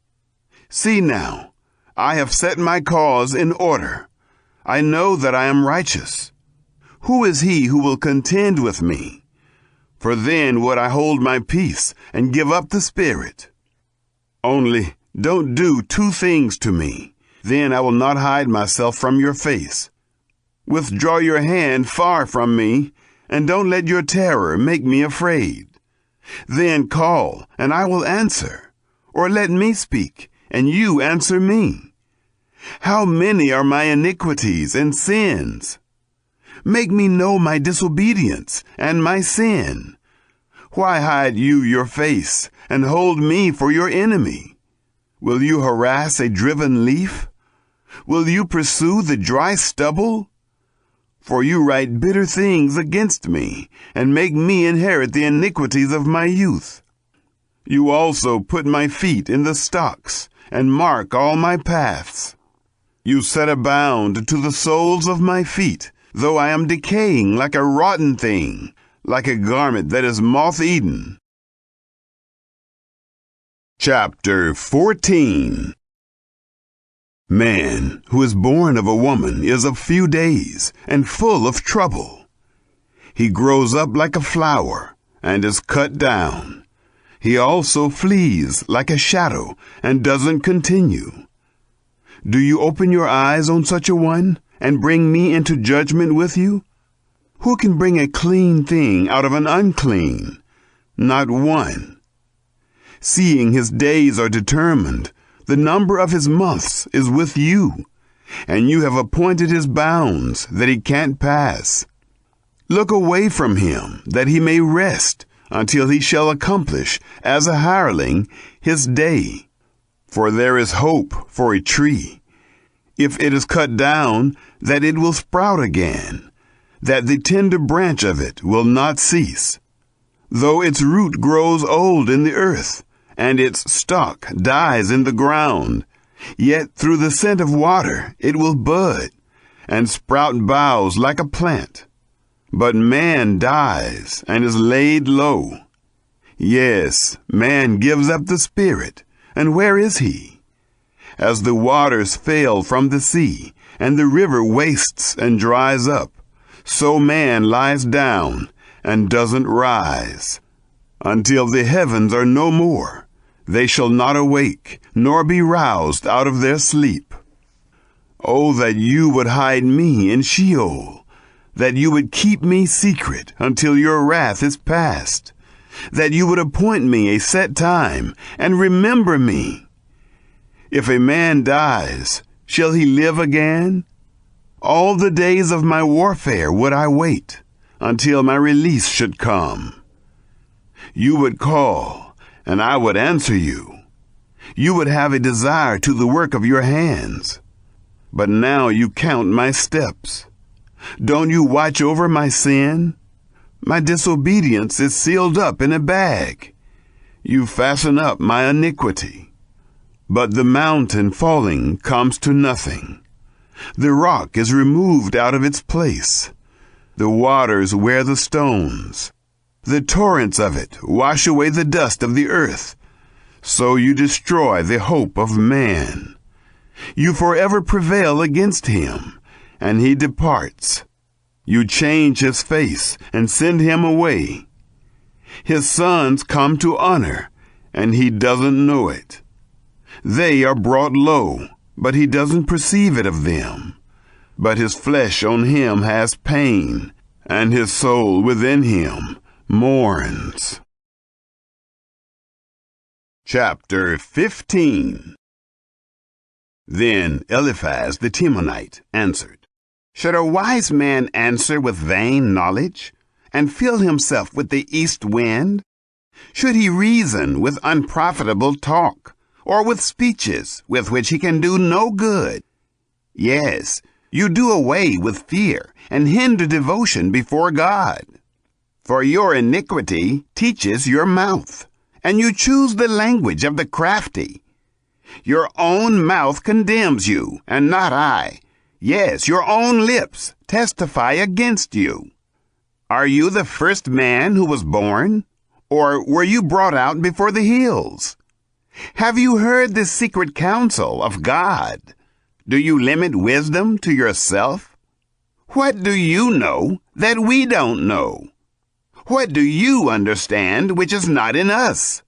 See now, I have set my cause in order. I know that I am righteous. Who is he who will contend with me? For then would I hold my peace and give up the spirit. Only don't do two things to me. Then I will not hide myself from your face. Withdraw your hand far from me, and don't let your terror make me afraid. Then call, and I will answer, or let me speak, and you answer me. How many are my iniquities and sins? Make me know my disobedience and my sin. Why hide you your face, and hold me for your enemy? Will you harass a driven leaf? Will you pursue the dry stubble? For you write bitter things against me, and make me inherit the iniquities of my youth. You also put my feet in the stocks, and mark all my paths. You set a bound to the soles of my feet, though I am decaying like a rotten thing, like a garment that is moth-eaten. Chapter 14. Man who is born of a woman is of few days and full of trouble. He grows up like a flower and is cut down. He also flees like a shadow and doesn't continue. Do you open your eyes on such a one and bring me into judgment with you? Who can bring a clean thing out of an unclean? Not one. Seeing his days are determined, the number of his months is with you, and you have appointed his bounds that he can't pass. Look away from him, that he may rest, until he shall accomplish, as a hireling, his day. For there is hope for a tree, if it is cut down, that it will sprout again, that the tender branch of it will not cease. Though its root grows old in the earth, and its stalk dies in the ground, yet through the scent of water it will bud, and sprout boughs like a plant. But man dies and is laid low. Yes, man gives up the spirit, and where is he? As the waters fail from the sea, and the river wastes and dries up, so man lies down and doesn't rise. Until the heavens are no more, they shall not awake, nor be roused out of their sleep. Oh, that you would hide me in Sheol, that you would keep me secret until your wrath is past, that you would appoint me a set time and remember me. If a man dies, shall he live again? All the days of my warfare would I wait, until my release should come. You would call, and I would answer you. You would have a desire to the work of your hands. But now you count my steps. Don't you watch over my sin? My disobedience is sealed up in a bag. You fasten up my iniquity. But the mountain falling comes to nothing. The rock is removed out of its place. The waters wear the stones. The torrents of it wash away the dust of the earth. So you destroy the hope of man. You forever prevail against him, and he departs. You change his face and send him away. His sons come to honor, and he doesn't know it. They are brought low, but he doesn't perceive it of them. But his flesh on him has pain, and his soul within him mourns. Chapter 15. Then Eliphaz the Temanite answered, Should a wise man answer with vain knowledge, and fill himself with the east wind? Should he reason with unprofitable talk, or with speeches with which he can do no good? Yes, you do away with fear, and hinder devotion before God. For your iniquity teaches your mouth, and you choose the language of the crafty. Your own mouth condemns you, and not I. Yes, your own lips testify against you. Are you the first man who was born? Or were you brought out before the hills? Have you heard the secret counsel of God? Do you limit wisdom to yourself? What do you know that we don't know? What do you understand which is not in us?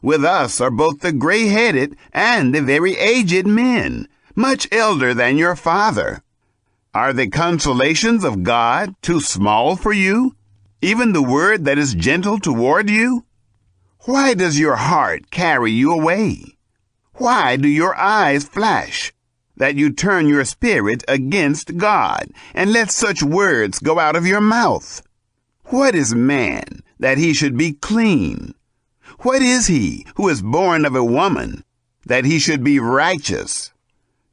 With us are both the gray-headed and the very aged men, much elder than your father. Are the consolations of God too small for you, even the word that is gentle toward you? Why does your heart carry you away? Why do your eyes flash, that you turn your spirit against God, and let such words go out of your mouth? What is man, that he should be clean? What is he who is born of a woman, that he should be righteous?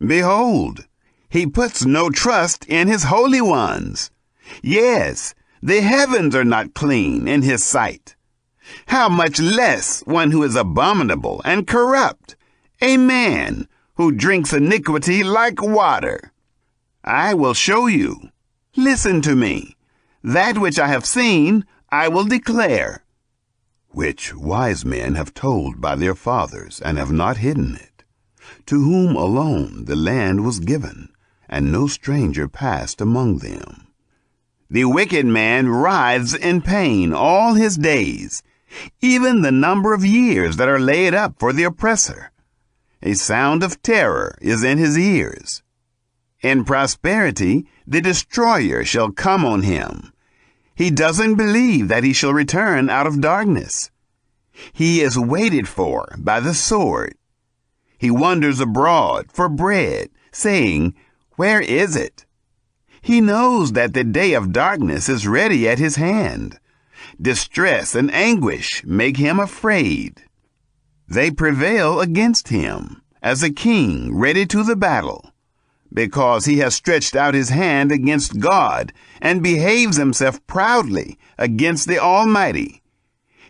Behold, he puts no trust in his holy ones. Yes, the heavens are not clean in his sight. How much less one who is abominable and corrupt, a man who drinks iniquity like water. I will show you. Listen to me. That which I have seen, I will declare. Which wise men have told by their fathers, and have not hidden it, to whom alone the land was given, and no stranger passed among them. The wicked man writhes in pain all his days, even the number of years that are laid up for the oppressor. A sound of terror is in his ears. In prosperity the destroyer shall come on him. He doesn't believe that he shall return out of darkness. He is waited for by the sword. He wanders abroad for bread, saying, Where is it? He knows that the day of darkness is ready at his hand. Distress and anguish make him afraid. They prevail against him, as a king ready to the battle, because he has stretched out his hand against God, and behaves himself proudly against the Almighty.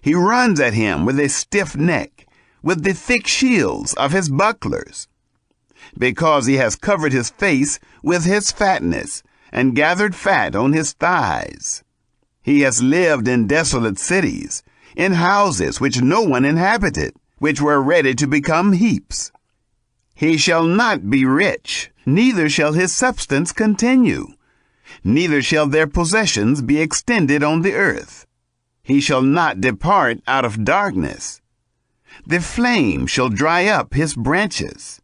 He runs at him with a stiff neck, with the thick shields of his bucklers. Because he has covered his face with his fatness, and gathered fat on his thighs. He has lived in desolate cities, in houses which no one inhabited, which were ready to become heaps. He shall not be rich, neither shall his substance continue, neither shall their possessions be extended on the earth. He shall not depart out of darkness. The flame shall dry up his branches.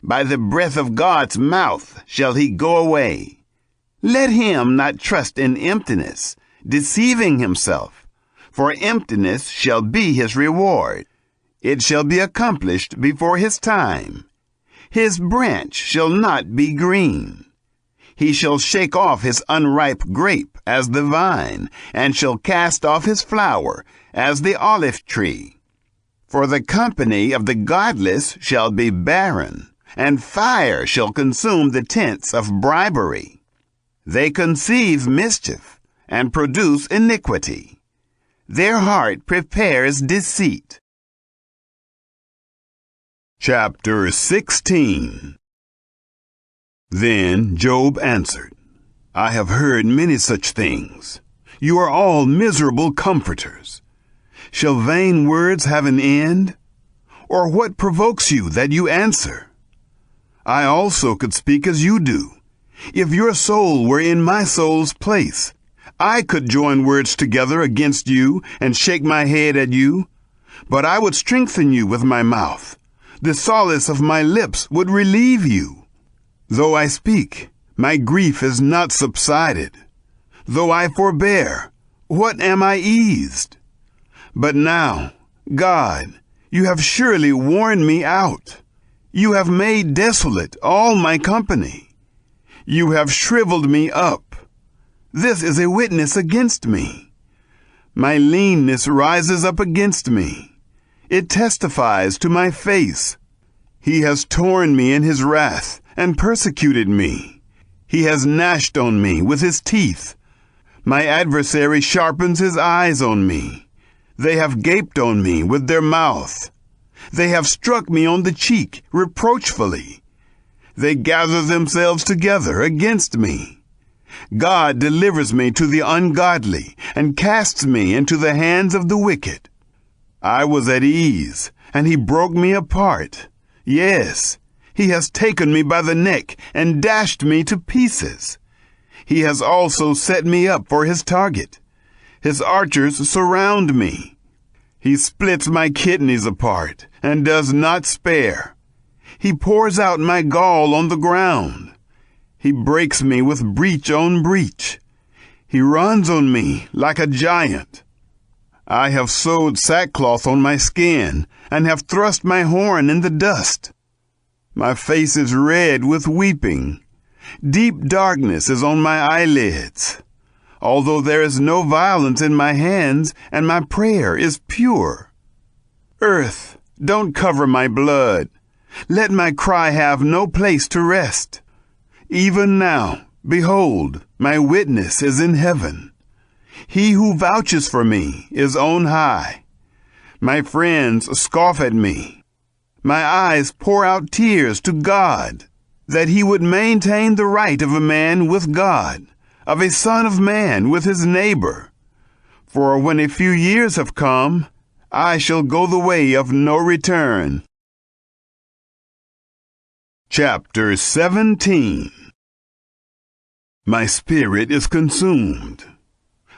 By the breath of God's mouth shall he go away. Let him not trust in emptiness, deceiving himself, for emptiness shall be his reward. It shall be accomplished before his time. His branch shall not be green. He shall shake off his unripe grape as the vine, and shall cast off his flower as the olive tree. For the company of the godless shall be barren, and fire shall consume the tents of bribery. They conceive mischief, and produce iniquity. Their heart prepares deceit. Chapter 16. Then Job answered, I have heard many such things. You are all miserable comforters. Shall vain words have an end? Or what provokes you that you answer? I also could speak as you do. If your soul were in my soul's place, I could join words together against you and shake my head at you. But I would strengthen you with my mouth. The solace of my lips would relieve you. Though I speak, my grief is not subsided. Though I forbear, what am I eased? But now, God, you have surely worn me out. You have made desolate all my company. You have shriveled me up. This is a witness against me. My leanness rises up against me. It testifies to my face. He has torn me in his wrath and persecuted me. He has gnashed on me with his teeth. My adversary sharpens his eyes on me. They have gaped on me with their mouth. They have struck me on the cheek reproachfully. They gather themselves together against me. God delivers me to the ungodly and casts me into the hands of the wicked. I was at ease, and he broke me apart. Yes, he has taken me by the neck and dashed me to pieces. He has also set me up for his target. His archers surround me. He splits my kidneys apart and does not spare. He pours out my gall on the ground. He breaks me with breach on breach. He runs on me like a giant. I have sewed sackcloth on my skin and have thrust my horn in the dust. My face is red with weeping. Deep darkness is on my eyelids. Although there is no violence in my hands and my prayer is pure. Earth, don't cover my blood. Let my cry have no place to rest. Even now, behold, my witness is in heaven. He who vouches for me is on high. My friends scoff at me. My eyes pour out tears to God, that he would maintain the right of a man with God, of a son of man with his neighbor. For when a few years have come, I shall go the way of no return. Chapter 17. My spirit is consumed.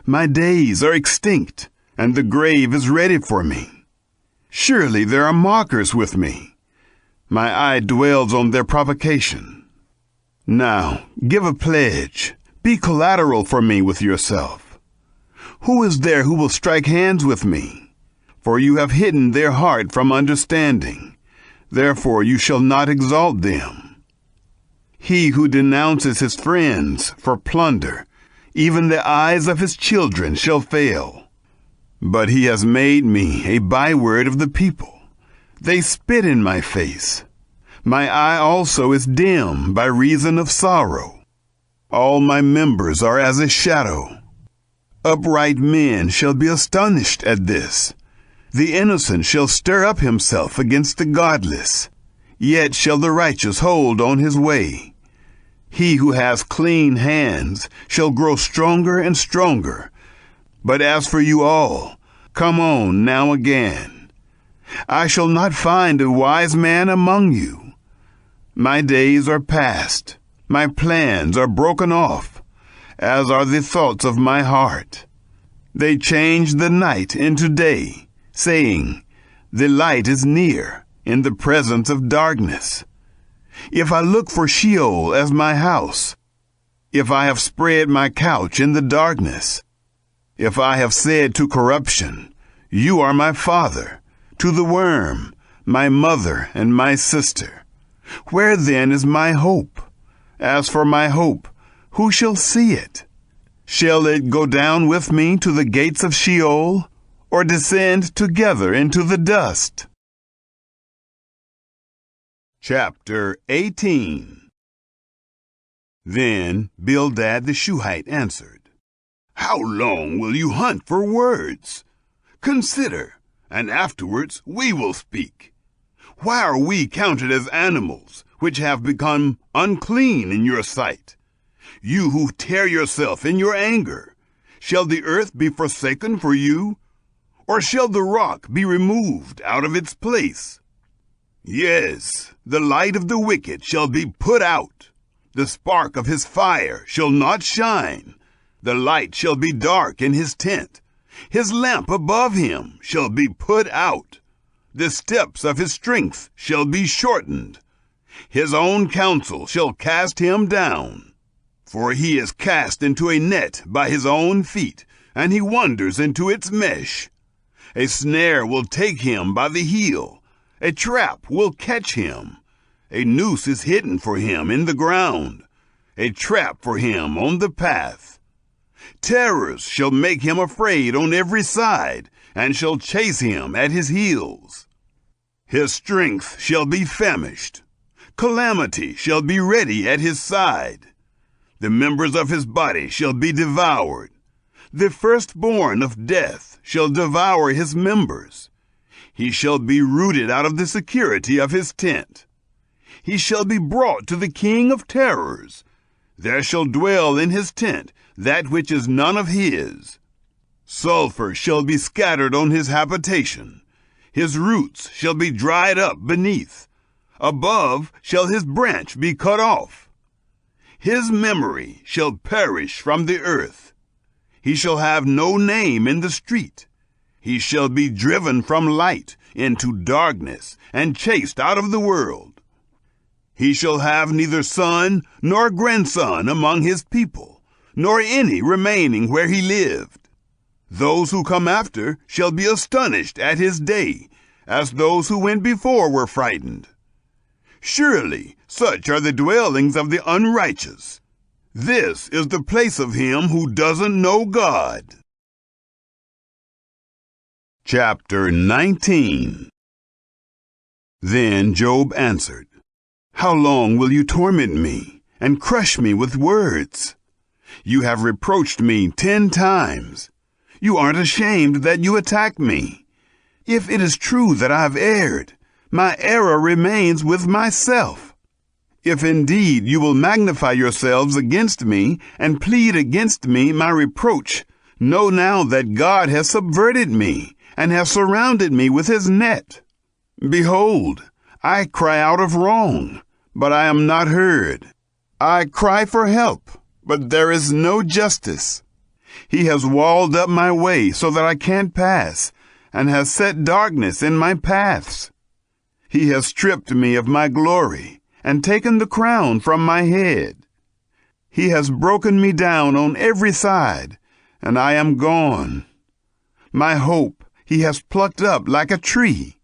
My days are extinct, and the grave is ready for me. Surely there are mockers with me. My eye dwells on their provocation. Now, give a pledge. Be collateral for me with yourself. Who is there who will strike hands with me? For you have hidden their heart from understanding. Therefore you shall not exalt them. He who denounces his friends for plunder, even the eyes of his children shall fail. But he has made me a byword of the people. They spit in my face. My eye also is dim by reason of sorrow. All my members are as a shadow. Upright men shall be astonished at this. The innocent shall stir up himself against the godless. Yet shall the righteous hold on his way. He who has clean hands shall grow stronger and stronger. But as for you all, come on now again. I shall not find a wise man among you. My days are past. My plans are broken off, as are the thoughts of my heart. They change the night into day, saying, the light is near in the presence of darkness. If I look for Sheol as my house, if I have spread my couch in the darkness, if I have said to corruption, you are my father, to the worm, my mother and my sister, where then is my hope? As for my hope, who shall see it? Shall it go down with me to the gates of Sheol, or descend together into the dust? Chapter 18. Then Bildad the Shuhite answered, How long will you hunt for words? Consider, and afterwards we will speak. Why are we counted as animals, which have become unclean in your sight? You who tear yourself in your anger, shall the earth be forsaken for you? Or shall the rock be removed out of its place? Yes, the light of the wicked shall be put out. The spark of his fire shall not shine. The light shall be dark in his tent. His lamp above him shall be put out. The steps of his strength shall be shortened. His own counsel shall cast him down. For he is cast into a net by his own feet, and he wanders into its mesh. A snare will take him by the heel. A trap will catch him. A noose is hidden for him in the ground. A trap for him on the path. Terrors shall make him afraid on every side, and shall chase him at his heels. His strength shall be famished. Calamity shall be ready at his side. The members of his body shall be devoured. The firstborn of death shall devour his members. He shall be rooted out of the security of his tent. He shall be brought to the king of terrors. There shall dwell in his tent that which is none of his. Sulfur shall be scattered on his habitation. His roots shall be dried up beneath. Above shall his branch be cut off. His memory shall perish from the earth. He shall have no name in the street. He shall be driven from light into darkness and chased out of the world. He shall have neither son nor grandson among his people, nor any remaining where he lived. Those who come after shall be astonished at his day, as those who went before were frightened. Surely such are the dwellings of the unrighteous. This is the place of him who doesn't know God. Chapter 19. Then Job answered, How long will you torment me and crush me with words? You have reproached me 10 times. You aren't ashamed that you attack me. If it is true that I've erred, my error remains with myself. If indeed you will magnify yourselves against me and plead against me my reproach, know now that God has subverted me and has surrounded me with his net. Behold, I cry out of wrong, but I am not heard. I cry for help, but there is no justice. He has walled up my way so that I can't pass, and has set darkness in my paths. He has stripped me of my glory, and taken the crown from my head. He has broken me down on every side, and I am gone. My hope he has plucked up like a tree.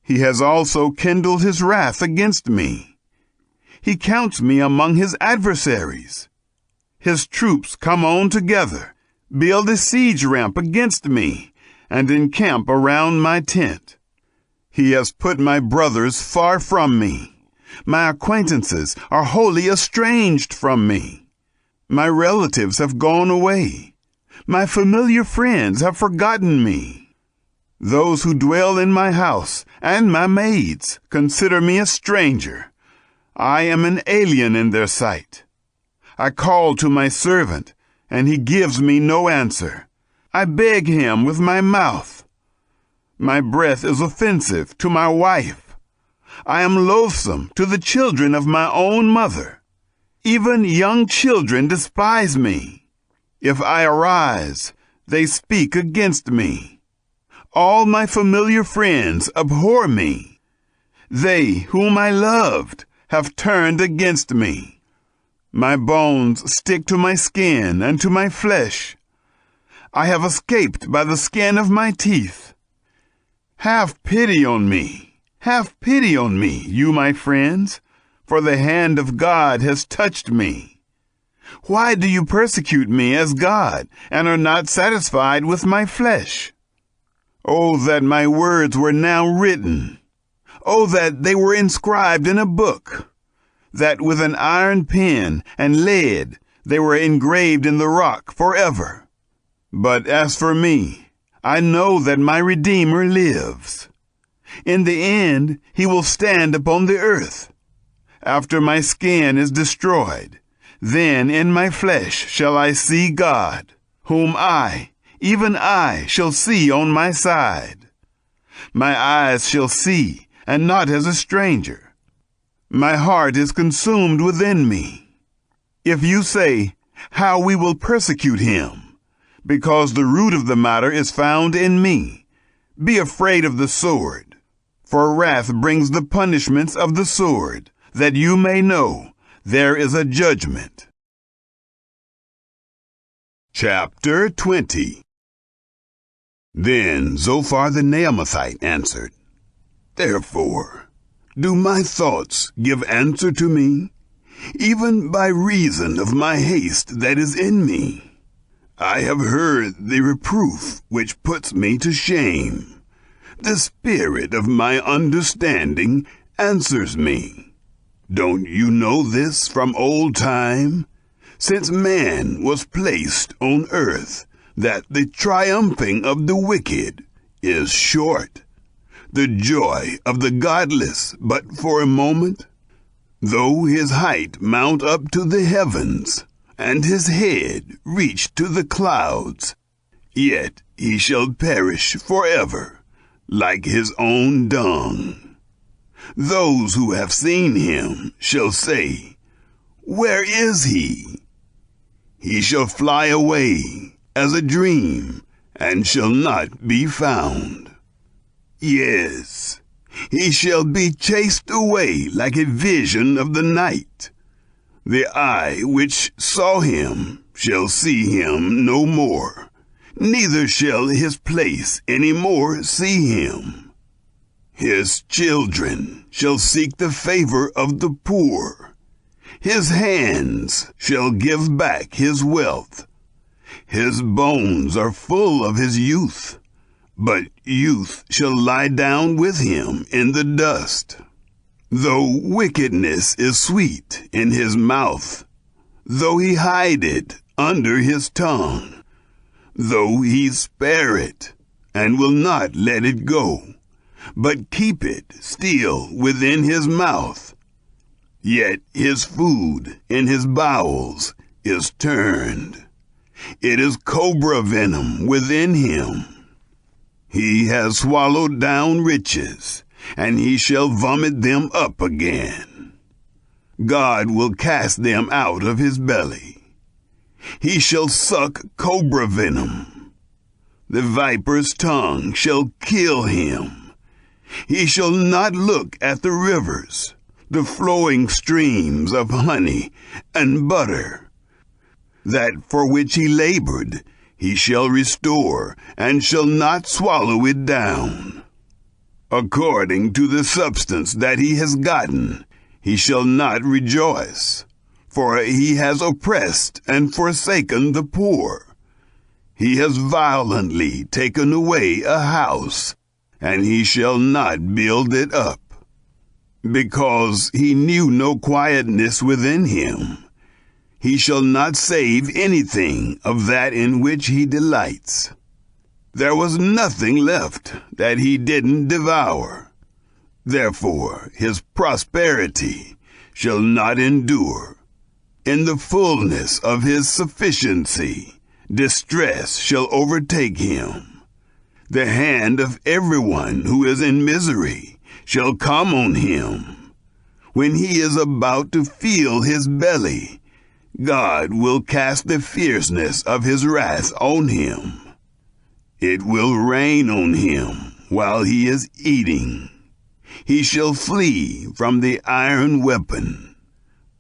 He has also kindled his wrath against me. He counts me among his adversaries. His troops come on together, build a siege ramp against me, and encamp around my tent. He has put my brothers far from me. My acquaintances are wholly estranged from me. My relatives have gone away. My familiar friends have forgotten me. Those who dwell in my house and my maids consider me a stranger. I am an alien in their sight. I call to my servant, and he gives me no answer. I beg him with my mouth. My breath is offensive to my wife. I am loathsome to the children of my own mother. Even young children despise me. If I arise, they speak against me. All my familiar friends abhor me. They whom I loved have turned against me. My bones stick to my skin and to my flesh. I have escaped by the skin of my teeth. Have pity on me. Have pity on me, you my friends, for the hand of God has touched me. Why do you persecute me as God and are not satisfied with my flesh? Oh, that my words were now written. Oh, that they were inscribed in a book, that with an iron pen and lead they were engraved in the rock forever. But as for me, I know that my Redeemer lives. In the end, he will stand upon the earth. After my skin is destroyed, then in my flesh shall I see God, whom I, even I, shall see on my side. My eyes shall see, and not as a stranger. My heart is consumed within me. If you say, how we will persecute him, because the root of the matter is found in me, be afraid of the sword. For wrath brings the punishments of the sword, that you may know there is a judgment. Chapter 20. Then Zophar the Naamathite answered, Therefore, do my thoughts give answer to me, even by reason of my haste that is in me? I have heard the reproof which puts me to shame. The spirit of my understanding answers me. Don't you know this from old time, since man was placed on earth, that the triumphing of the wicked is short, the joy of the godless but for a moment? Though his height mount up to the heavens, and his head reach to the clouds, yet he shall perish forever, like his own dung. Those who have seen him shall say, Where is he? He shall fly away as a dream, and shall not be found. Yes, he shall be chased away like a vision of the night. The eye which saw him shall see him no more, neither shall his place any more see him. His children shall seek the favor of the poor. His hands shall give back his wealth. His bones are full of his youth, but youth shall lie down with him in the dust. Though wickedness is sweet in his mouth, though he hide it under his tongue, though he spare it, and will not let it go, but keep it still within his mouth, yet his food in his bowels is turned. It is cobra venom within him. He has swallowed down riches, and he shall vomit them up again. God will cast them out of his belly. He shall suck cobra venom. The viper's tongue shall kill him. He shall not look at the rivers, the flowing streams of honey and butter. That for which he labored, he shall restore, and shall not swallow it down. According to the substance that he has gotten, he shall not rejoice, for he has oppressed and forsaken the poor. He has violently taken away a house, and he shall not build it up. Because he knew no quietness within him, he shall not save anything of that in which he delights. There was nothing left that he didn't devour. Therefore his prosperity shall not endure. In the fullness of his sufficiency, distress shall overtake him. The hand of everyone who is in misery shall come on him. When he is about to feel his belly, God will cast the fierceness of his wrath on him. It will rain on him while he is eating. He shall flee from the iron weapon.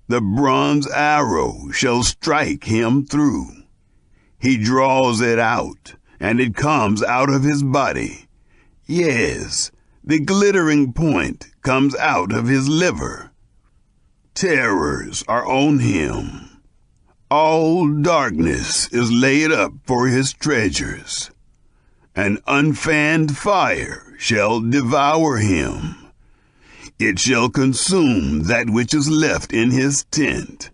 The bronze arrow shall strike him through. He draws it out, and it comes out of his body. Yes, the glittering point comes out of his liver. Terrors are on him. All darkness is laid up for his treasures. An unfanned fire shall devour him. It shall consume that which is left in his tent.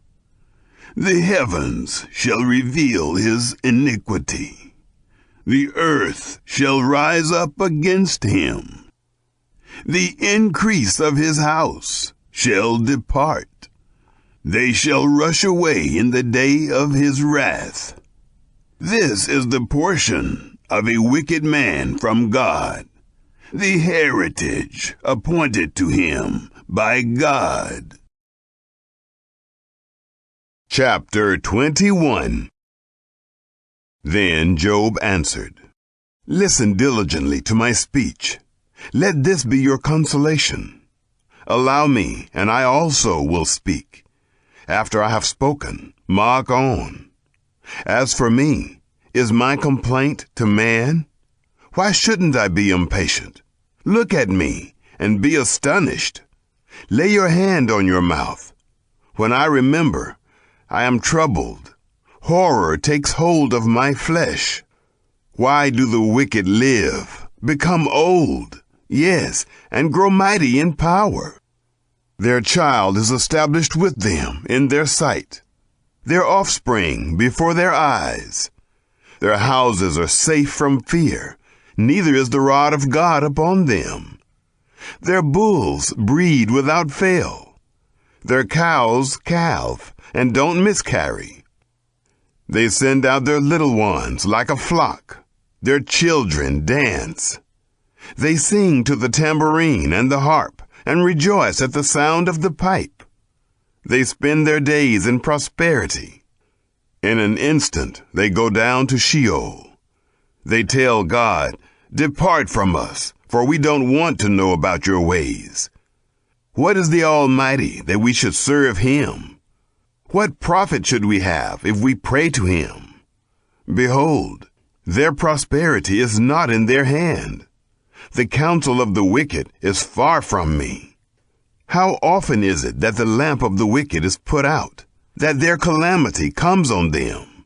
The heavens shall reveal his iniquity. The earth shall rise up against him. The increase of his house shall depart. They shall rush away in the day of his wrath. This is the portion of a wicked man from God, the heritage appointed to him by God. Chapter 21. Then Job answered, Listen diligently to my speech. Let this be your consolation. Allow me, and I also will speak. After I have spoken, mock on. As for me, is my complaint to man? Why shouldn't I be impatient? Look at me, and be astonished. Lay your hand on your mouth. When I remember, I am troubled. Horror takes hold of my flesh. Why do the wicked live, become old, yes, and grow mighty in power? Their child is established with them in their sight, their offspring before their eyes. Their houses are safe from fear, neither is the rod of God upon them. Their bulls breed without fail. Their cows calve and don't miscarry. They send out their little ones like a flock. Their children dance. They sing to the tambourine and the harp, and rejoice at the sound of the pipe. They spend their days in prosperity. In an instant they go down to Sheol. They tell God, Depart from us, for we don't want to know about your ways. What is the Almighty that we should serve him? What profit should we have if we pray to him? Behold, their prosperity is not in their hand. The counsel of the wicked is far from me. How often is it that the lamp of the wicked is put out, that their calamity comes on them,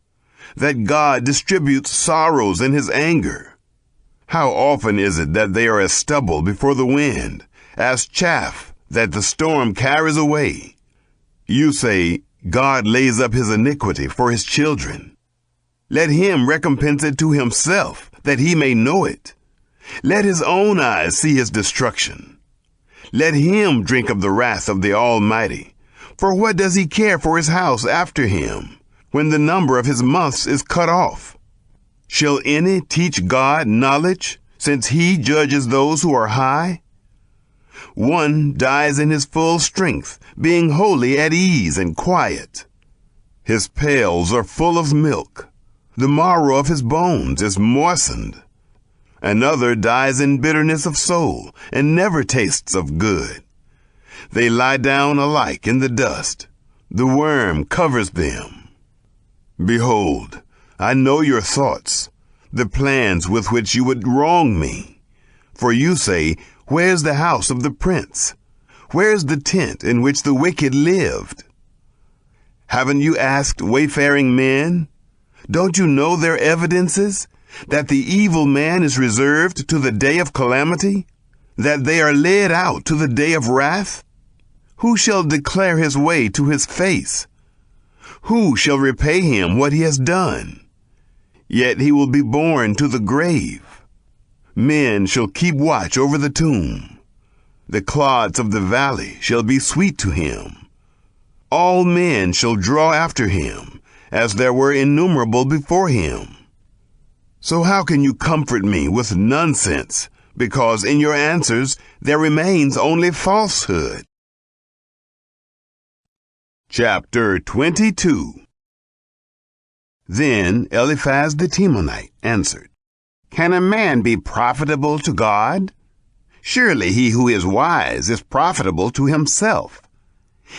that God distributes sorrows in his anger? How often is it that they are as stubble before the wind, as chaff that the storm carries away? You say, God lays up his iniquity for his children. Let him recompense it to himself, that he may know it. Let his own eyes see his destruction. Let him drink of the wrath of the Almighty. For what does he care for his house after him, when the number of his months is cut off? Shall any teach God knowledge, since he judges those who are high? One dies in his full strength, being wholly at ease and quiet. His pails are full of milk. The marrow of his bones is moistened. Another dies in bitterness of soul, and never tastes of good. They lie down alike in the dust. The worm covers them. Behold, I know your thoughts, the plans with which you would wrong me. For you say, Where's the house of the prince? Where's the tent in which the wicked lived? Haven't you asked wayfaring men? Don't you know their evidences? That the evil man is reserved to the day of calamity? That they are led out to the day of wrath? Who shall declare his way to his face? Who shall repay him what he has done? Yet he will be borne to the grave. Men shall keep watch over the tomb. The clods of the valley shall be sweet to him. All men shall draw after him, as there were innumerable before him. So how can you comfort me with nonsense, because in your answers there remains only falsehood? Chapter 22. Then Eliphaz the Temanite answered, Can a man be profitable to God? Surely he who is wise is profitable to himself.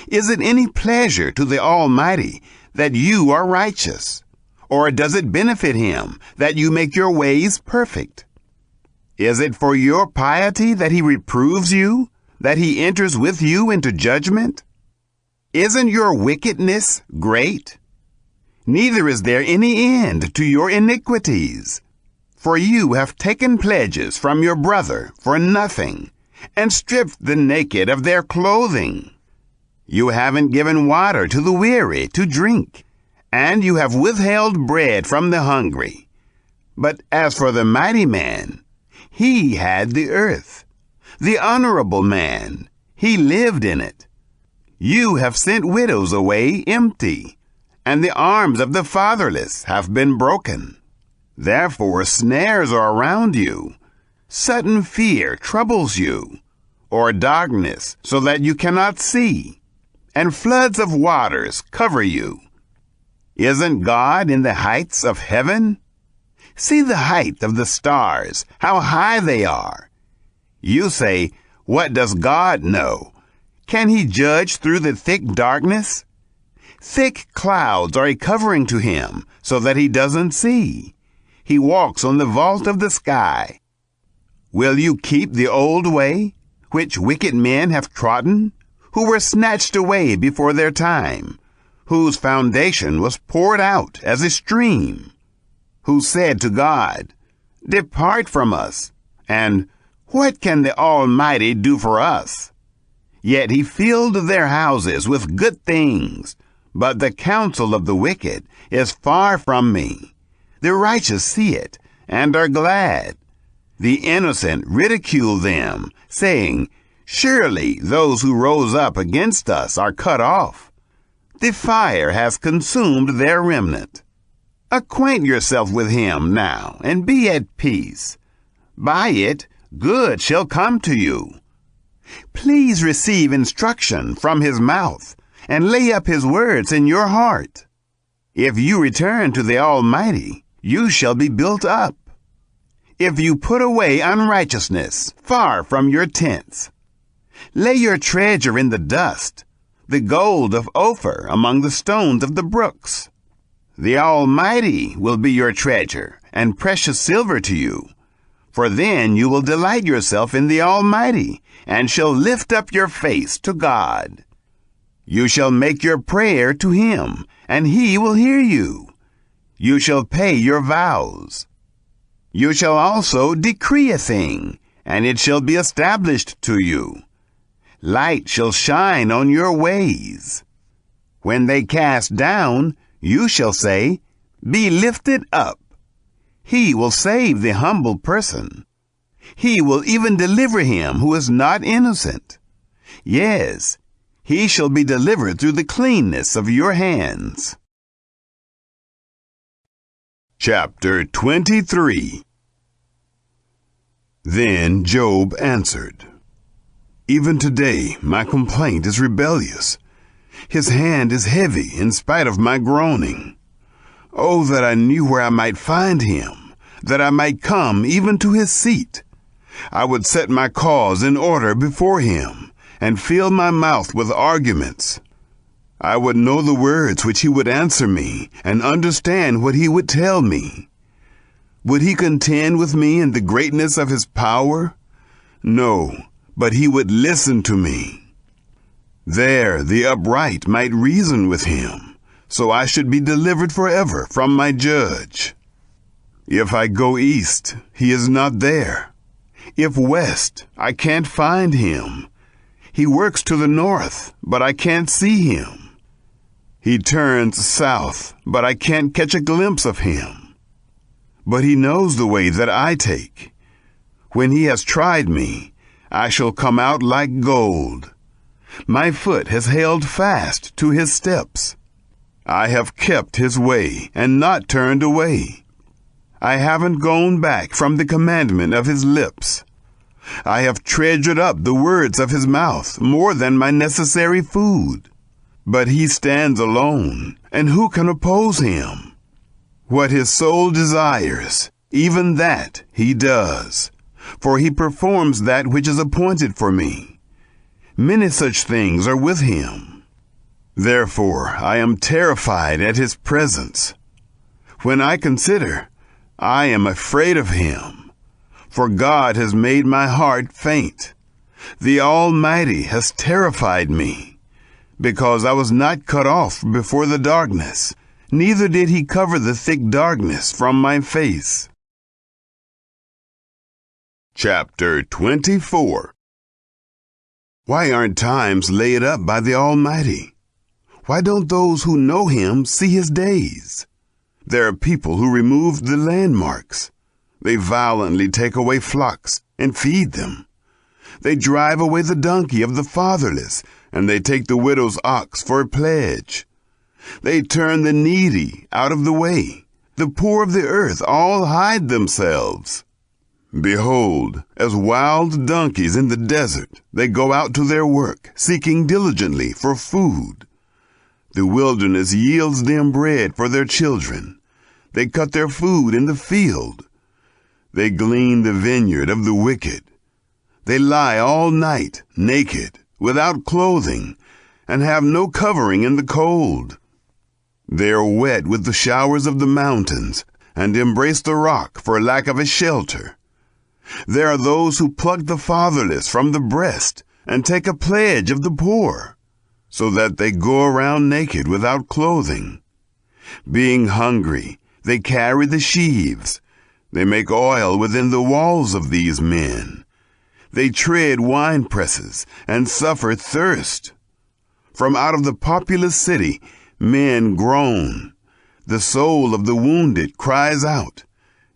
Is it any pleasure to the Almighty that you are righteous? Or does it benefit him that you make your ways perfect? Is it for your piety that he reproves you, that he enters with you into judgment? Isn't your wickedness great? Neither is there any end to your iniquities. For you have taken pledges from your brother for nothing, and stripped the naked of their clothing. You haven't given water to the weary to drink, and you have withheld bread from the hungry. But as for the mighty man, he had the earth. The honorable man, he lived in it. You have sent widows away empty, and the arms of the fatherless have been broken. Therefore snares are around you. Sudden fear troubles you, or darkness so that you cannot see, and floods of waters cover you. Isn't God in the heights of heaven? See the height of the stars, how high they are. You say, what does God know? Can he judge through the thick darkness? Thick clouds are a covering to him, so that he doesn't see. He walks on the vault of the sky. Will you keep the old way, which wicked men have trodden, who were snatched away before their time, whose foundation was poured out as a stream, who said to God, depart from us, and what can the Almighty do for us? Yet he filled their houses with good things, but the counsel of the wicked is far from me. The righteous see it, and are glad. The innocent ridicule them, saying, surely those who rose up against us are cut off. The fire has consumed their remnant. Acquaint yourself with him now, and be at peace. By it, good shall come to you. Please receive instruction from his mouth, and lay up his words in your heart. If you return to the Almighty, you shall be built up. If you put away unrighteousness far from your tents, lay your treasure in the dust, the gold of Ophir among the stones of the brooks. The Almighty will be your treasure, and precious silver to you. For then you will delight yourself in the Almighty, and shall lift up your face to God. You shall make your prayer to him, and he will hear you. You shall pay your vows. You shall also decree a thing, and it shall be established to you. Light shall shine on your ways. When they cast down, you shall say, be lifted up. He will save the humble person. He will even deliver him who is not innocent. Yes, he shall be delivered through the cleanness of your hands. Chapter 23. Then Job answered, even today my complaint is rebellious. His hand is heavy in spite of my groaning. Oh, that I knew where I might find him, that I might come even to his seat. I would set my cause in order before him, and fill my mouth with arguments. I would know the words which he would answer me, and understand what he would tell me. Would he contend with me in the greatness of his power? No, but he would listen to me. There the upright might reason with him, so I should be delivered forever from my judge. If I go east, he is not there. If west, I can't find him. He works to the north, but I can't see him. He turns south, but I can't catch a glimpse of him. But he knows the way that I take. When he has tried me, I shall come out like gold. My foot has held fast to his steps. I have kept his way and not turned away. I haven't gone back from the commandment of his lips. I have treasured up the words of his mouth more than my necessary food. But he stands alone, and who can oppose him? What his soul desires, even that he does, for he performs that which is appointed for me. Many such things are with him. Therefore I am terrified at his presence. When I consider, I am afraid of him. For God has made my heart faint. The Almighty has terrified me, because I was not cut off before the darkness, neither did he cover the thick darkness from my face. Chapter 24. Why aren't times laid up by the Almighty? Why don't those who know him see his days? There are people who remove the landmarks. They violently take away flocks and feed them. They drive away the donkey of the fatherless, and they take the widow's ox for a pledge. They turn the needy out of the way. The poor of the earth all hide themselves. Behold, as wild donkeys in the desert, they go out to their work, seeking diligently for food. The wilderness yields them bread for their children. They cut their food in the field. They glean the vineyard of the wicked. They lie all night, naked, without clothing, and have no covering in the cold. They are wet with the showers of the mountains, and embrace the rock for lack of a shelter. There are those who pluck the fatherless from the breast, and take a pledge of the poor, so that they go around naked without clothing. Being hungry, they carry the sheaves. They make oil within the walls of these men. They tread wine presses and suffer thirst. From out of the populous city, men groan. The soul of the wounded cries out.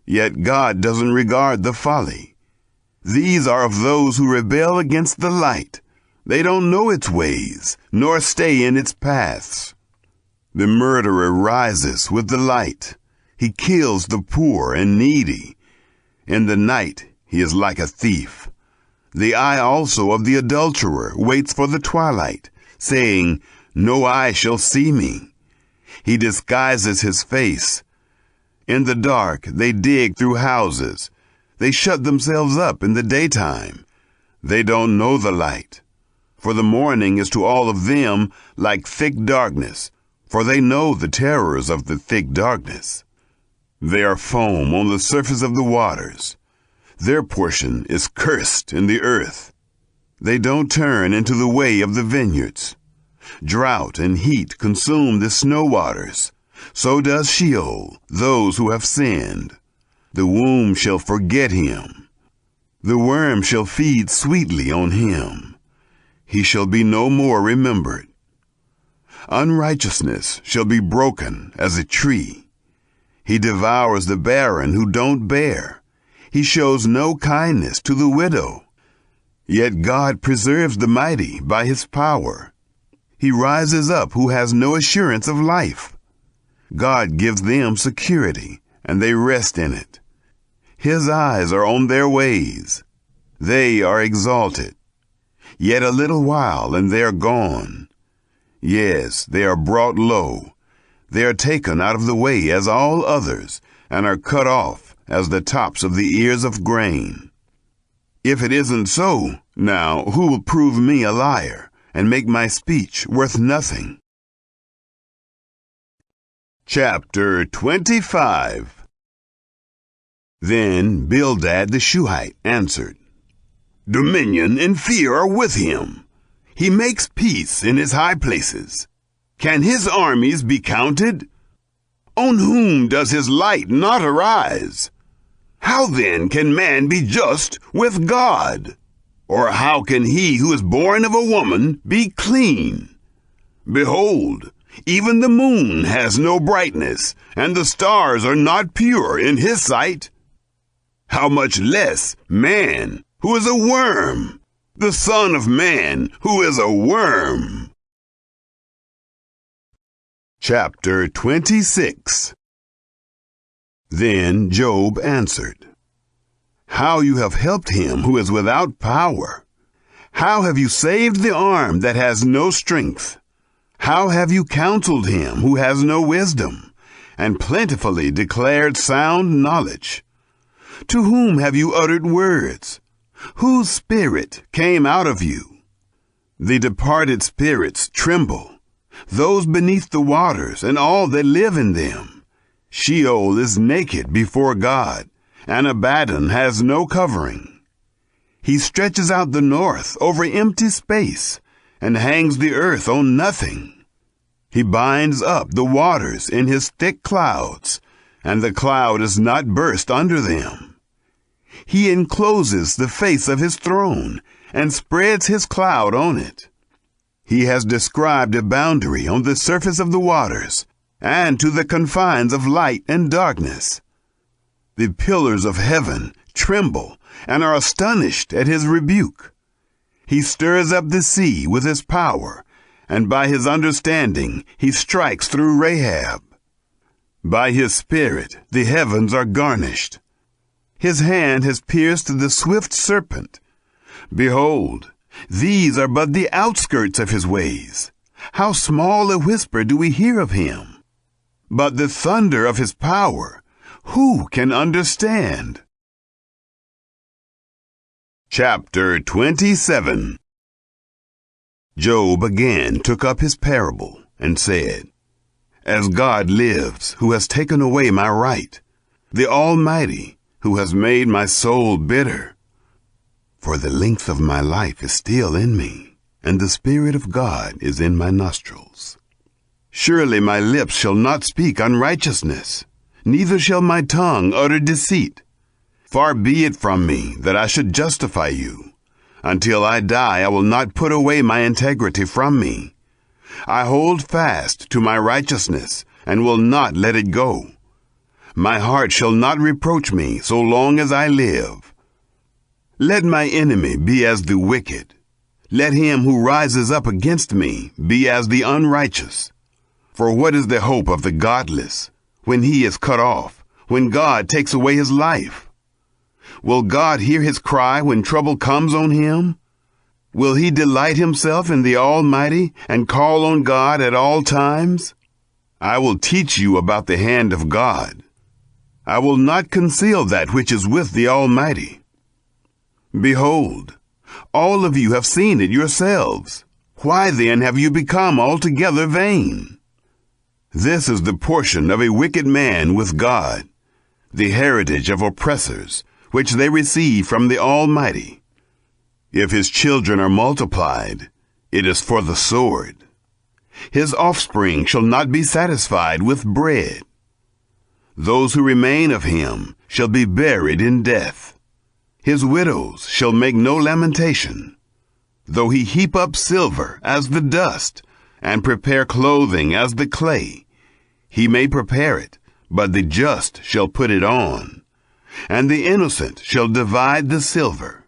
Yet God doesn't regard the folly. These are of those who rebel against the light. They don't know its ways, nor stay in its paths. The murderer rises with the light. He kills the poor and needy. In the night he is like a thief. The eye also of the adulterer waits for the twilight, saying, "No eye shall see me." He disguises his face. In the dark they dig through houses. They shut themselves up in the daytime. They don't know the light. For the morning is to all of them like thick darkness, for they know the terrors of the thick darkness. They are foam on the surface of the waters. Their portion is cursed in the earth. They don't turn into the way of the vineyards. Drought and heat consume the snow waters. So does Sheol, those who have sinned. The womb shall forget him. The worm shall feed sweetly on him. He shall be no more remembered. Unrighteousness shall be broken as a tree. He devours the barren who don't bear. He shows no kindness to the widow. Yet God preserves the mighty by his power. He rises up who has no assurance of life. God gives them security, and they rest in it. His eyes are on their ways. They are exalted. Yet a little while, and they are gone. Yes, they are brought low. They are taken out of the way as all others, and are cut off as the tops of the ears of grain. If it isn't so, now who will prove me a liar, and make my speech worth nothing? Chapter 25. Then Bildad the Shuhite answered, "Dominion and fear are with him. He makes peace in his high places. Can his armies be counted? On whom does his light not arise? How then can man be just with God? Or how can he who is born of a woman be clean? Behold, even the moon has no brightness, and the stars are not pure in his sight. How much less man, who is a worm, the son of man, who is a worm." Chapter 26. Then Job answered, "How you have helped him who is without power! How have you saved the arm that has no strength! How have you counseled him who has no wisdom, and plentifully declared sound knowledge? To whom have you uttered words? Whose spirit came out of you? The departed spirits tremble, those beneath the waters and all that live in them. Sheol is naked before God, and Abaddon has no covering. He stretches out the north over empty space, and hangs the earth on nothing. He binds up the waters in his thick clouds, and the cloud is not burst under them. He encloses the face of his throne, and spreads his cloud on it. He has described a boundary on the surface of the waters, and to the confines of light and darkness. The pillars of heaven tremble and are astonished at his rebuke. He stirs up the sea with his power, and by his understanding he strikes through Rahab. By his spirit the heavens are garnished. His hand has pierced the swift serpent. Behold, these are but the outskirts of his ways. How small a whisper do we hear of him! But the thunder of his power, who can understand? Chapter 27. Job again took up his parable and said, As God lives, who has taken away my right, the Almighty, who has made my soul bitter. For the length of my life is still in me, and the Spirit of God is in my nostrils. Surely my lips shall not speak unrighteousness, neither shall my tongue utter deceit. Far be it from me that I should justify you. Until I die, I will not put away my integrity from me. I hold fast to my righteousness, and will not let it go. My heart shall not reproach me so long as I live. Let my enemy be as the wicked. Let him who rises up against me be as the unrighteous. For what is the hope of the godless when he is cut off, when God takes away his life? Will God hear his cry when trouble comes on him? Will he delight himself in the Almighty and call on God at all times? I will teach you about the hand of God. I will not conceal that which is with the Almighty. Behold, all of you have seen it yourselves. Why then have you become altogether vain? This is the portion of a wicked man with God, the heritage of oppressors, which they receive from the Almighty. If his children are multiplied, it is for the sword. His offspring shall not be satisfied with bread. Those who remain of him shall be buried in death. His widows shall make no lamentation. Though he heap up silver as the dust, and prepare clothing as the clay, he may prepare it, but the just shall put it on, and the innocent shall divide the silver.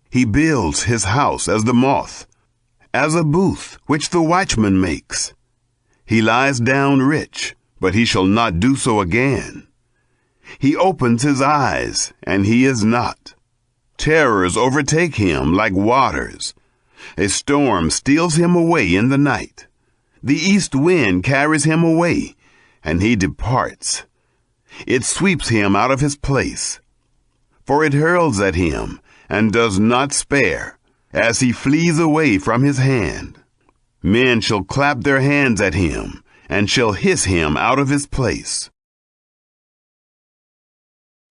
He builds his house as the moth, as a booth which the watchman makes. He lies down rich, but he shall not do so again. He opens his eyes, and he is not. Terrors overtake him like waters. A storm steals him away in the night. The east wind carries him away, and he departs. It sweeps him out of his place. For it hurls at him, and does not spare, as he flees away from his hand. Men shall clap their hands at him, and shall hiss him out of his place.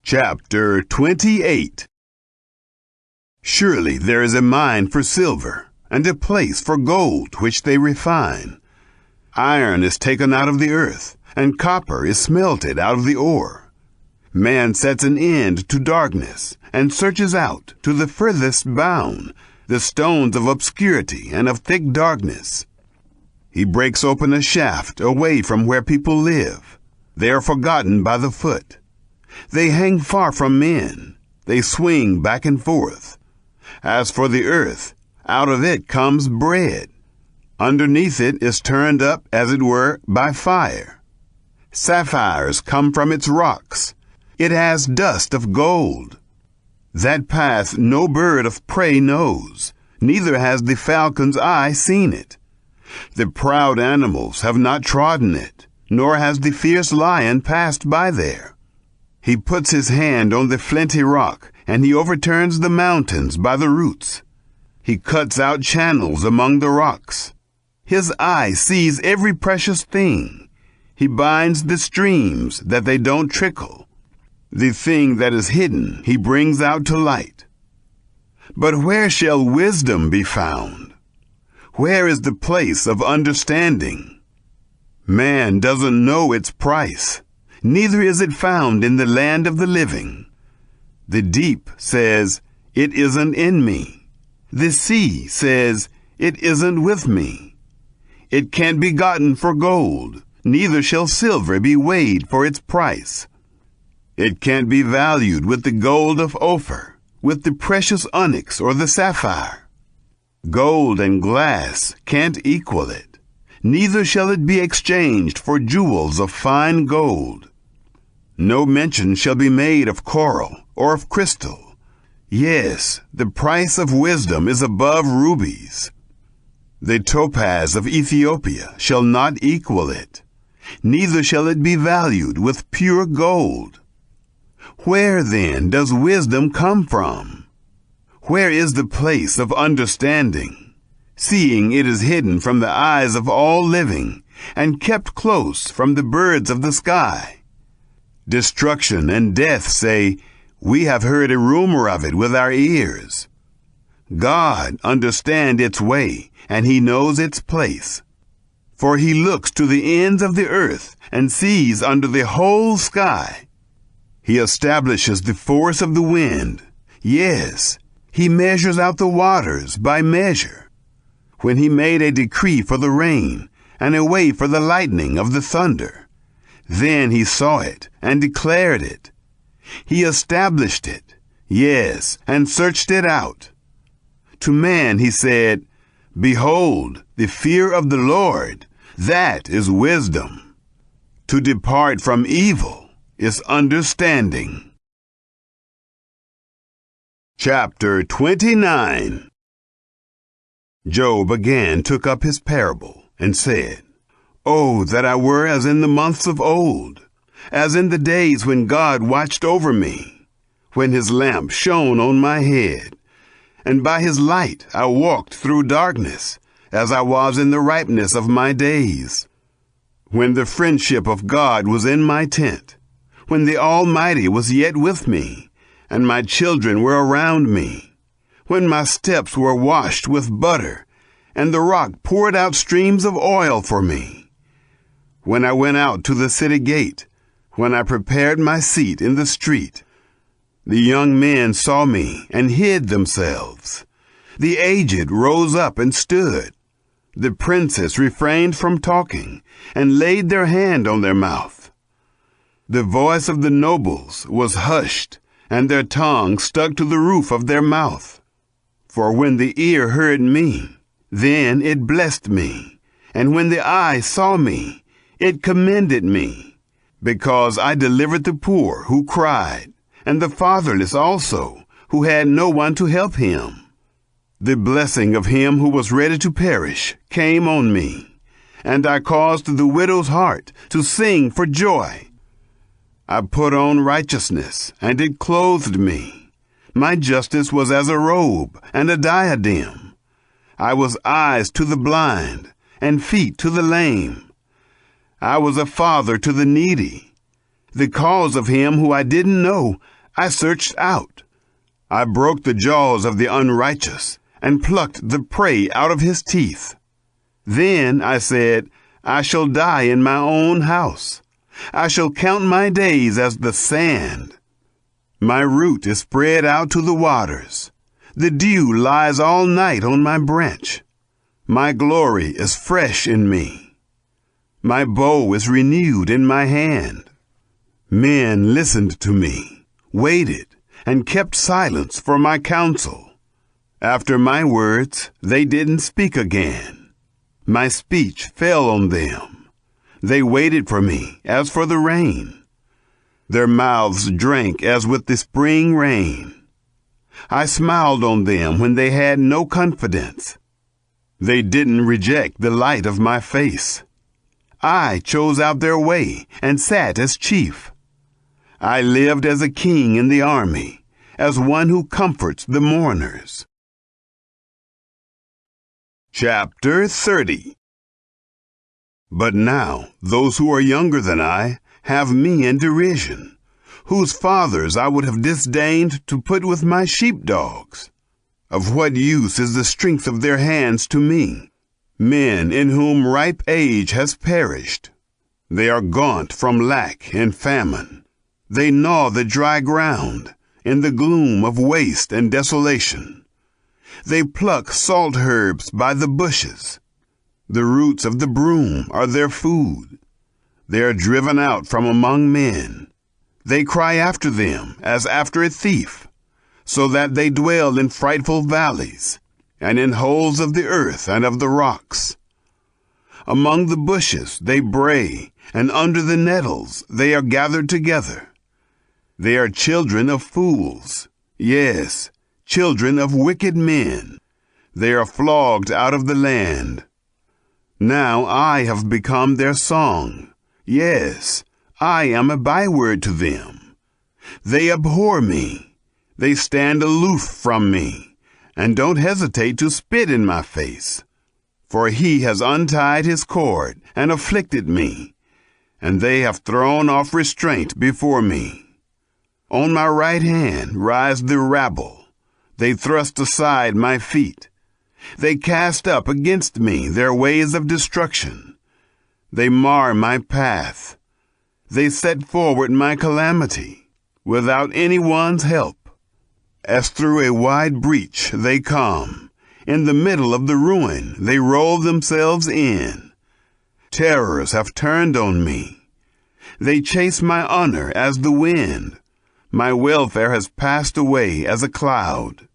Chapter 28. Surely there is a mine for silver, and a place for gold which they refine. Iron is taken out of the earth, and copper is smelted out of the ore. Man sets an end to darkness, and searches out to the furthest bound the stones of obscurity and of thick darkness. He breaks open a shaft away from where people live. They are forgotten by the foot. They hang far from men. They swing back and forth. As for the earth, out of it comes bread. Underneath it is turned up, as it were, by fire. Sapphires come from its rocks. It has dust of gold. That path no bird of prey knows, neither has the falcon's eye seen it. The proud animals have not trodden it, nor has the fierce lion passed by there. He puts his hand on the flinty rock, and he overturns the mountains by the roots. He cuts out channels among the rocks. His eye sees every precious thing. He binds the streams that they don't trickle. The thing that is hidden he brings out to light. But where shall wisdom be found? Where is the place of understanding? Man doesn't know its price, neither is it found in the land of the living. The deep says, "It isn't in me." The sea says, "It isn't with me." It can't be gotten for gold, neither shall silver be weighed for its price. It can't be valued with the gold of Ophir, with the precious onyx or the sapphire. Gold and glass can't equal it, neither shall it be exchanged for jewels of fine gold. No mention shall be made of coral or of crystal. Yes, the price of wisdom is above rubies. The topaz of Ethiopia shall not equal it, neither shall it be valued with pure gold. Where then does wisdom come from? Where is the place of understanding, seeing it is hidden from the eyes of all living, and kept close from the birds of the sky? Destruction and death say, "We have heard a rumor of it with our ears." God understands its way, and he knows its place. For he looks to the ends of the earth and sees under the whole sky. He establishes the force of the wind. Yes, he measures out the waters by measure. When he made a decree for the rain and a way for the lightning of the thunder, then he saw it and declared it. He established it, yes, and searched it out. To man he said, "Behold, the fear of the Lord, that is wisdom. To depart from evil is understanding." Chapter 29. Job again took up his parable and said, "Oh, that I were as in the months of old, as in the days when God watched over me, when his lamp shone on my head, and by his light I walked through darkness, as I was in the ripeness of my days. When the friendship of God was in my tent, when the Almighty was yet with me, and my children were around me, when my steps were washed with butter, and the rock poured out streams of oil for me. When I went out to the city gate, when I prepared my seat in the street, the young men saw me and hid themselves. The aged rose up and stood. The princes refrained from talking and laid their hand on their mouth. The voice of the nobles was hushed, and their tongue stuck to the roof of their mouth. For when the ear heard me, then it blessed me, and when the eye saw me, it commended me, because I delivered the poor who cried, and the fatherless also, who had no one to help him. The blessing of him who was ready to perish came on me, and I caused the widow's heart to sing for joy. I put on righteousness, and it clothed me. My justice was as a robe and a diadem. I was eyes to the blind, and feet to the lame. I was a father to the needy. The cause of him who I didn't know, I searched out. I broke the jaws of the unrighteous, and plucked the prey out of his teeth. Then I said, I shall die in my own house. I shall count my days as the sand. My root is spread out to the waters. The dew lies all night on my branch. My glory is fresh in me. My bow is renewed in my hand. Men listened to me, waited, and kept silence for my counsel. After my words, they didn't speak again. My speech fell on them. They waited for me as for the rain. Their mouths drank as with the spring rain. I smiled on them when they had no confidence. They didn't reject the light of my face. I chose out their way and sat as chief. I lived as a king in the army, as one who comforts the mourners. Chapter 30. But now those who are younger than I have me in derision, whose fathers I would have disdained to put with my sheepdogs. Of what use is the strength of their hands to me? Men in whom ripe age has perished. They are gaunt from lack and famine. They gnaw the dry ground in the gloom of waste and desolation. They pluck salt herbs by the bushes. The roots of the broom are their food. They are driven out from among men. They cry after them as after a thief, so that they dwell in frightful valleys, and in holes of the earth and of the rocks. Among the bushes they bray, and under the nettles they are gathered together. They are children of fools, yes, children of wicked men. They are flogged out of the land. Now I have become their song. Yes, I am a byword to them. They abhor me. They stand aloof from me, and don't hesitate to spit in my face. For he has untied his cord and afflicted me, and they have thrown off restraint before me. On my right hand rise the rabble. They thrust aside my feet. They cast up against me their ways of destruction. They mar my path. They set forward my calamity without anyone's help. As through a wide breach they come. In the middle of the ruin they roll themselves in. Terrors have turned on me. They chase my honor as the wind. My welfare has passed away as a cloud.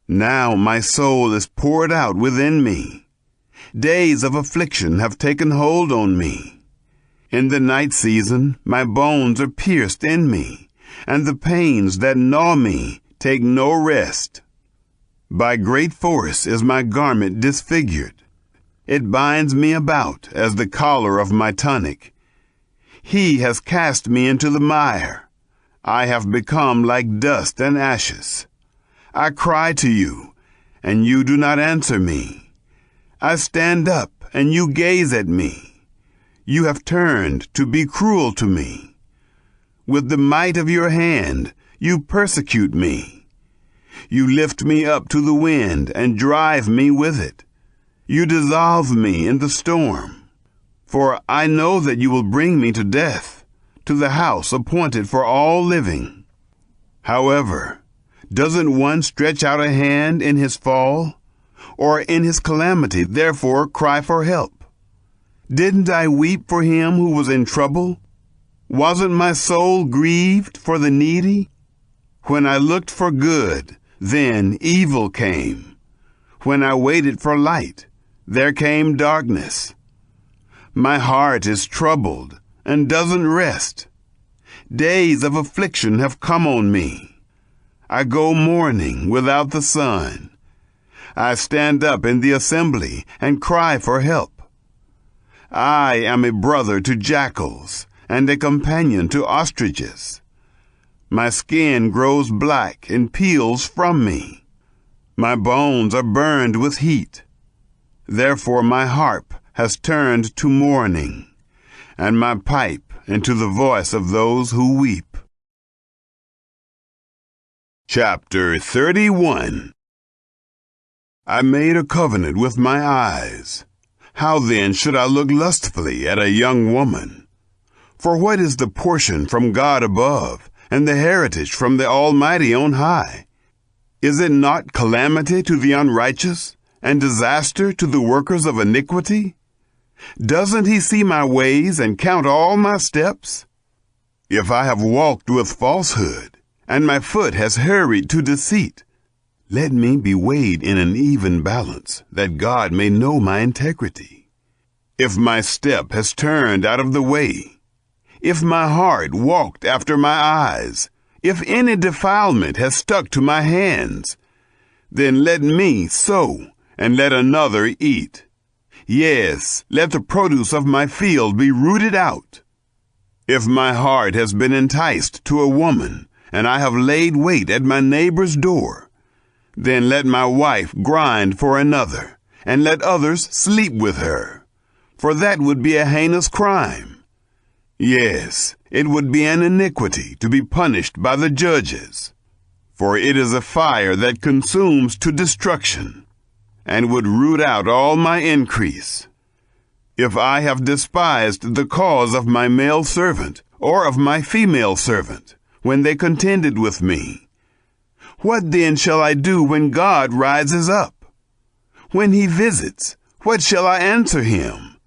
Now my soul is poured out within me. Days of affliction have taken hold on me. In the night season my bones are pierced in me, and the pains that gnaw me take no rest. By great force is my garment disfigured. It binds me about as the collar of my tunic. He has cast me into the mire. I have become like dust and ashes. I cry to you, and you do not answer me. I stand up, and you gaze at me. You have turned to be cruel to me. With the might of your hand, you persecute me. You lift me up to the wind and drive me with it. You dissolve me in the storm. For I know that you will bring me to death, to the house appointed for all living. However, doesn't one stretch out a hand in his fall, or in his calamity therefore cry for help? Didn't I weep for him who was in trouble? Wasn't my soul grieved for the needy? When I looked for good, then evil came. When I waited for light, there came darkness. My heart is troubled and doesn't rest. Days of affliction have come on me. I go mourning without the sun. I stand up in the assembly and cry for help. I am a brother to jackals and a companion to ostriches. My skin grows black and peels from me. My bones are burned with heat. Therefore my harp has turned to mourning, and my pipe into the voice of those who weep. Chapter 31. I made a covenant with my eyes. How then should I look lustfully at a young woman? For what is the portion from God above, and the heritage from the Almighty on high? Is it not calamity to the unrighteous, and disaster to the workers of iniquity? Doesn't he see my ways and count all my steps? If I have walked with falsehood, and my foot has hurried to deceit, let me be weighed in an even balance, that God may know my integrity. If my step has turned out of the way, if my heart walked after my eyes, if any defilement has stuck to my hands, then let me sow, and let another eat. Yes, let the produce of my field be rooted out. If my heart has been enticed to a woman, and I have laid wait at my neighbor's door, then let my wife grind for another, and let others sleep with her. For that would be a heinous crime. Yes, it would be an iniquity to be punished by the judges. For it is a fire that consumes to destruction, and would root out all my increase. If I have despised the cause of my male servant, or of my female servant, when they contended with me, what then shall I do when God rises up? When he visits, what shall I answer him?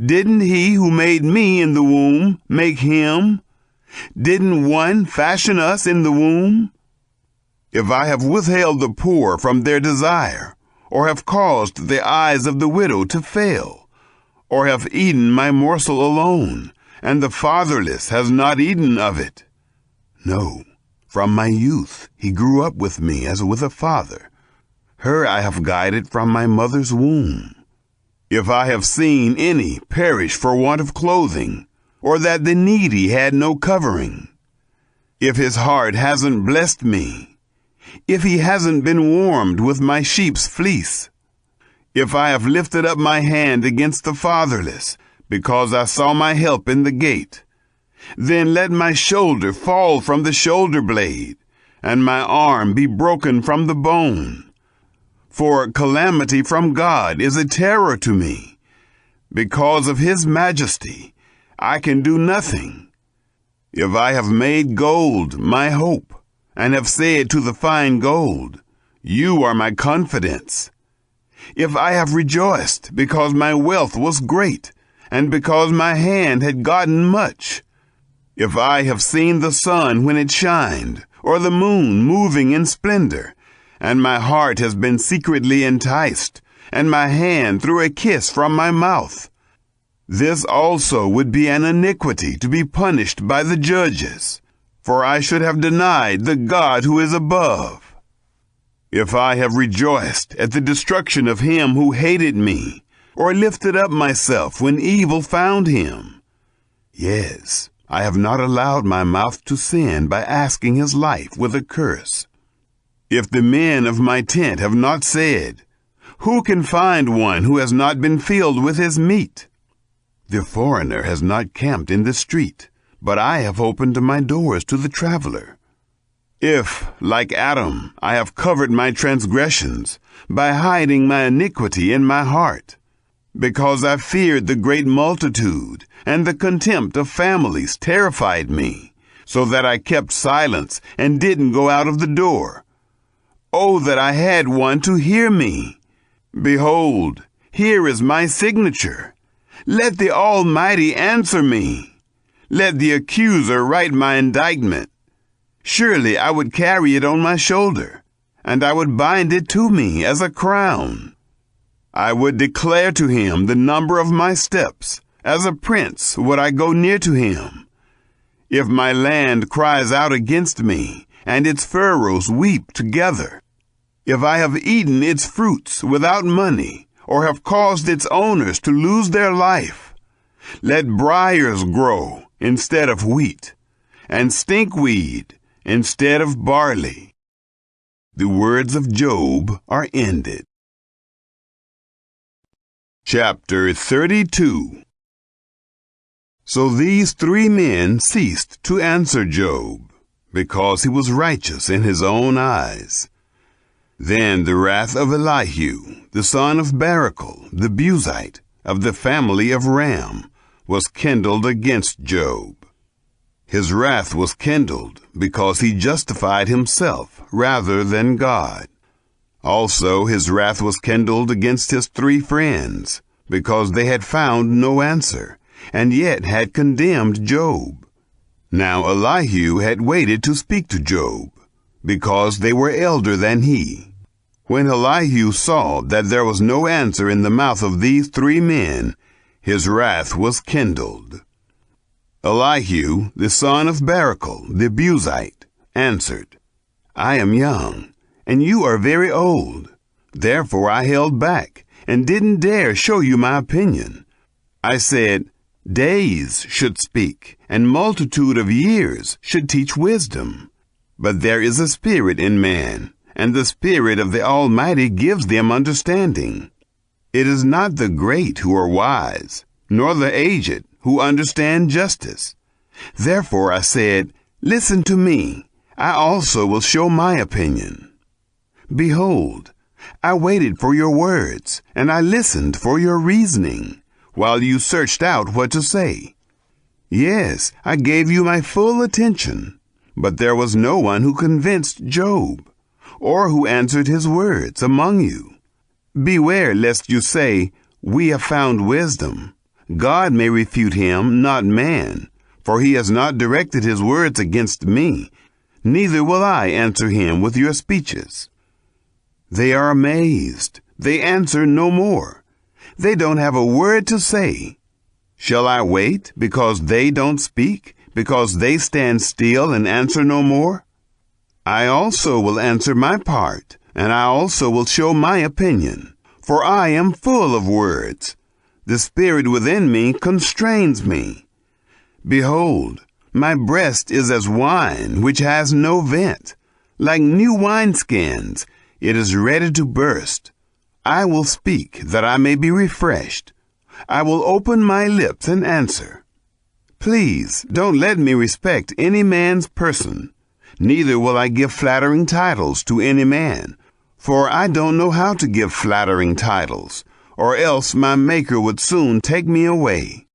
Didn't he who made me in the womb make him? Didn't one fashion us in the womb? If I have withheld the poor from their desire, or have caused the eyes of the widow to fail, or have eaten my morsel alone, and the fatherless has not eaten of it. No, from my youth he grew up with me as with a father. Her I have guided from my mother's womb. If I have seen any perish for want of clothing, or that the needy had no covering, if his heart hasn't blessed me, if he hasn't been warmed with my sheep's fleece, if I have lifted up my hand against the fatherless, because I saw my help in the gate, then let my shoulder fall from the shoulder blade, and my arm be broken from the bone. For calamity from God is a terror to me. Because of his majesty, I can do nothing. If I have made gold my hope, and have said to the fine gold, you are my confidence. If I have rejoiced because my wealth was great, and because my hand had gotten much, if I have seen the sun when it shined, or the moon moving in splendor, and my heart has been secretly enticed, and my hand threw a kiss from my mouth, this also would be an iniquity to be punished by the judges, for I should have denied the God who is above. If I have rejoiced at the destruction of him who hated me, or lifted up myself when evil found him, yes, I have not allowed my mouth to sin by asking his life with a curse. If the men of my tent have not said, who can find one who has not been filled with his meat? The foreigner has not camped in the street, but I have opened my doors to the traveler. If, like Adam, I have covered my transgressions by hiding my iniquity in my heart, because I feared the great multitude, and the contempt of families terrified me, so that I kept silence and didn't go out of the door. Oh, that I had one to hear me! Behold, here is my signature. Let the Almighty answer me. Let the accuser write my indictment. Surely I would carry it on my shoulder, and I would bind it to me as a crown. I would declare to him the number of my steps. As a prince would I go near to him. If my land cries out against me, and its furrows weep together, if I have eaten its fruits without money, or have caused its owners to lose their life, let briars grow instead of wheat, and stinkweed instead of barley. The words of Job are ended. Chapter 32. So these three men ceased to answer Job, because he was righteous in his own eyes. Then the wrath of Elihu, the son of Barachel, the Buzite, of the family of Ram, was kindled against Job. His wrath was kindled because he justified himself rather than God. Also his wrath was kindled against his three friends, because they had found no answer, and yet had condemned Job. Now Elihu had waited to speak to Job, because they were elder than he. When Elihu saw that there was no answer in the mouth of these three men, his wrath was kindled. Elihu, the son of Barachel, the Buzite, answered, I am young, and you are very old. Therefore I held back, and didn't dare show you my opinion. I said, days should speak, and multitude of years should teach wisdom. But there is a spirit in man, and the Spirit of the Almighty gives them understanding. It is not the great who are wise, nor the aged who understand justice. Therefore I said, listen to me, I also will show my opinion. Behold, I waited for your words, and I listened for your reasoning, while you searched out what to say. Yes, I gave you my full attention, but there was no one who convinced Job, or who answered his words among you. Beware lest you say, we have found wisdom. God may refute him, not man, for he has not directed his words against me, neither will I answer him with your speeches. They are amazed, they answer no more. They don't have a word to say. Shall I wait because they don't speak, because they stand still and answer no more? I also will answer my part, and I also will show my opinion, for I am full of words. The spirit within me constrains me. Behold, my breast is as wine which has no vent. Like new wineskins, it is ready to burst. I will speak that I may be refreshed. I will open my lips and answer. Please don't let me respect any man's person. Neither will I give flattering titles to any man, for I don't know how to give flattering titles, or else my Maker would soon take me away.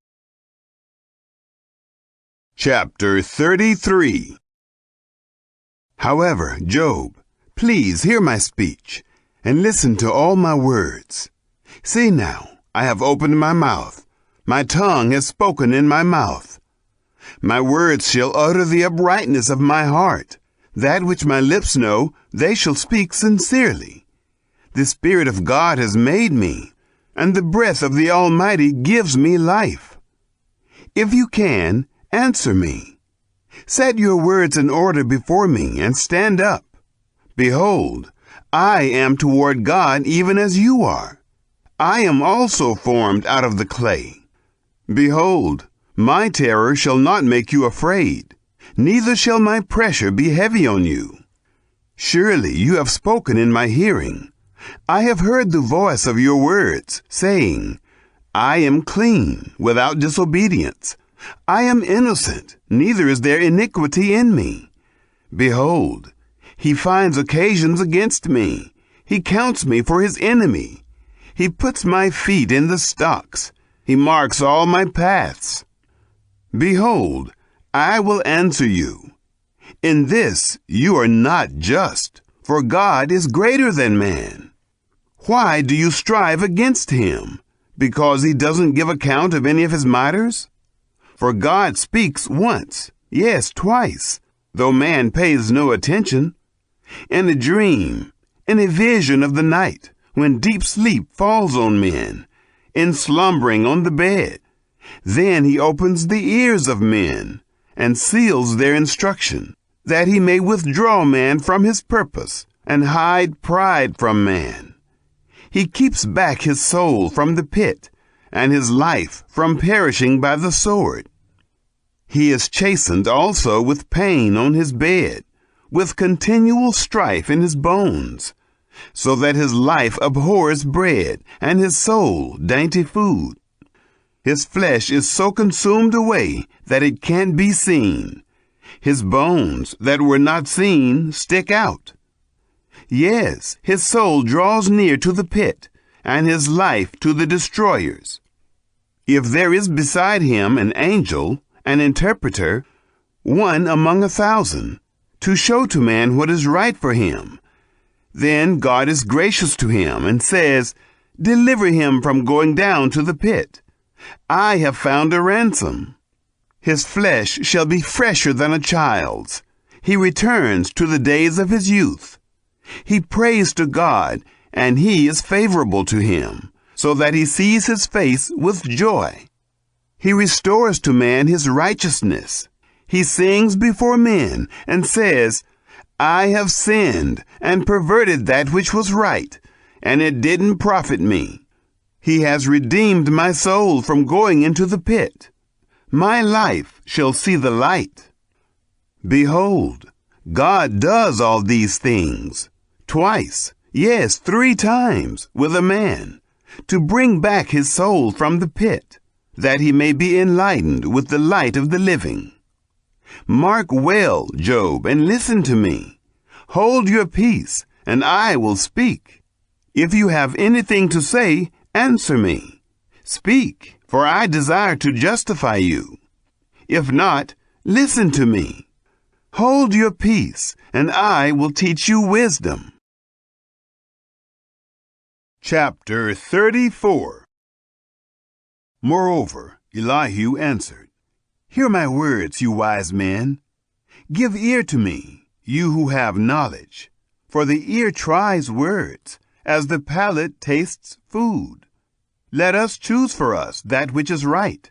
Chapter 33. However, Job, please hear my speech, and listen to all my words. See now, I have opened my mouth. My tongue has spoken in my mouth. My words shall utter the uprightness of my heart. That which my lips know, they shall speak sincerely. The Spirit of God has made me, and the breath of the Almighty gives me life. If you can, answer me. Set your words in order before me, and stand up. Behold, I am toward God even as you are. I am also formed out of the clay. Behold, my terror shall not make you afraid, neither shall my pressure be heavy on you. Surely you have spoken in my hearing. I have heard the voice of your words, saying, I am clean, without disobedience. I am innocent, neither is there iniquity in me. Behold, he finds occasions against me. He counts me for his enemy. He puts my feet in the stocks. He marks all my paths. Behold, I will answer you. In this you are not just, for God is greater than man. Why do you strive against him? Because he doesn't give account of any of his matters? For God speaks once, yes, twice, though man pays no attention. In a dream, in a vision of the night, when deep sleep falls on men, in slumbering on the bed, then he opens the ears of men, and seals their instruction, that he may withdraw man from his purpose, and hide pride from man. He keeps back his soul from the pit, and his life from perishing by the sword. He is chastened also with pain on his bed, with continual strife in his bones, so that his life abhors bread, and his soul dainty food. His flesh is so consumed away that it can't be seen. His bones that were not seen stick out. Yes, his soul draws near to the pit, and his life to the destroyers. If there is beside him an angel, an interpreter, one among 1,000, to show to man what is right for him, then God is gracious to him and says, Deliver him from going down to the pit. I have found a ransom. His flesh shall be fresher than a child's. He returns to the days of his youth. He prays to God, and he is favorable to him, so that he sees his face with joy. He restores to man his righteousness. He sings before men and says, I have sinned and perverted that which was right, and it didn't profit me. He has redeemed my soul from going into the pit. My life shall see the light. Behold, God does all these things, twice, yes, 3 times, with a man, to bring back his soul from the pit, that he may be enlightened with the light of the living. Mark well, Job, and listen to me. Hold your peace, and I will speak. If you have anything to say, answer me. Speak, for I desire to justify you. If not, listen to me. Hold your peace, and I will teach you wisdom. Chapter 34. Moreover, Elihu answered, Hear my words, you wise men. Give ear to me, you who have knowledge. For the ear tries words, as the palate tastes food. Let us choose for us that which is right.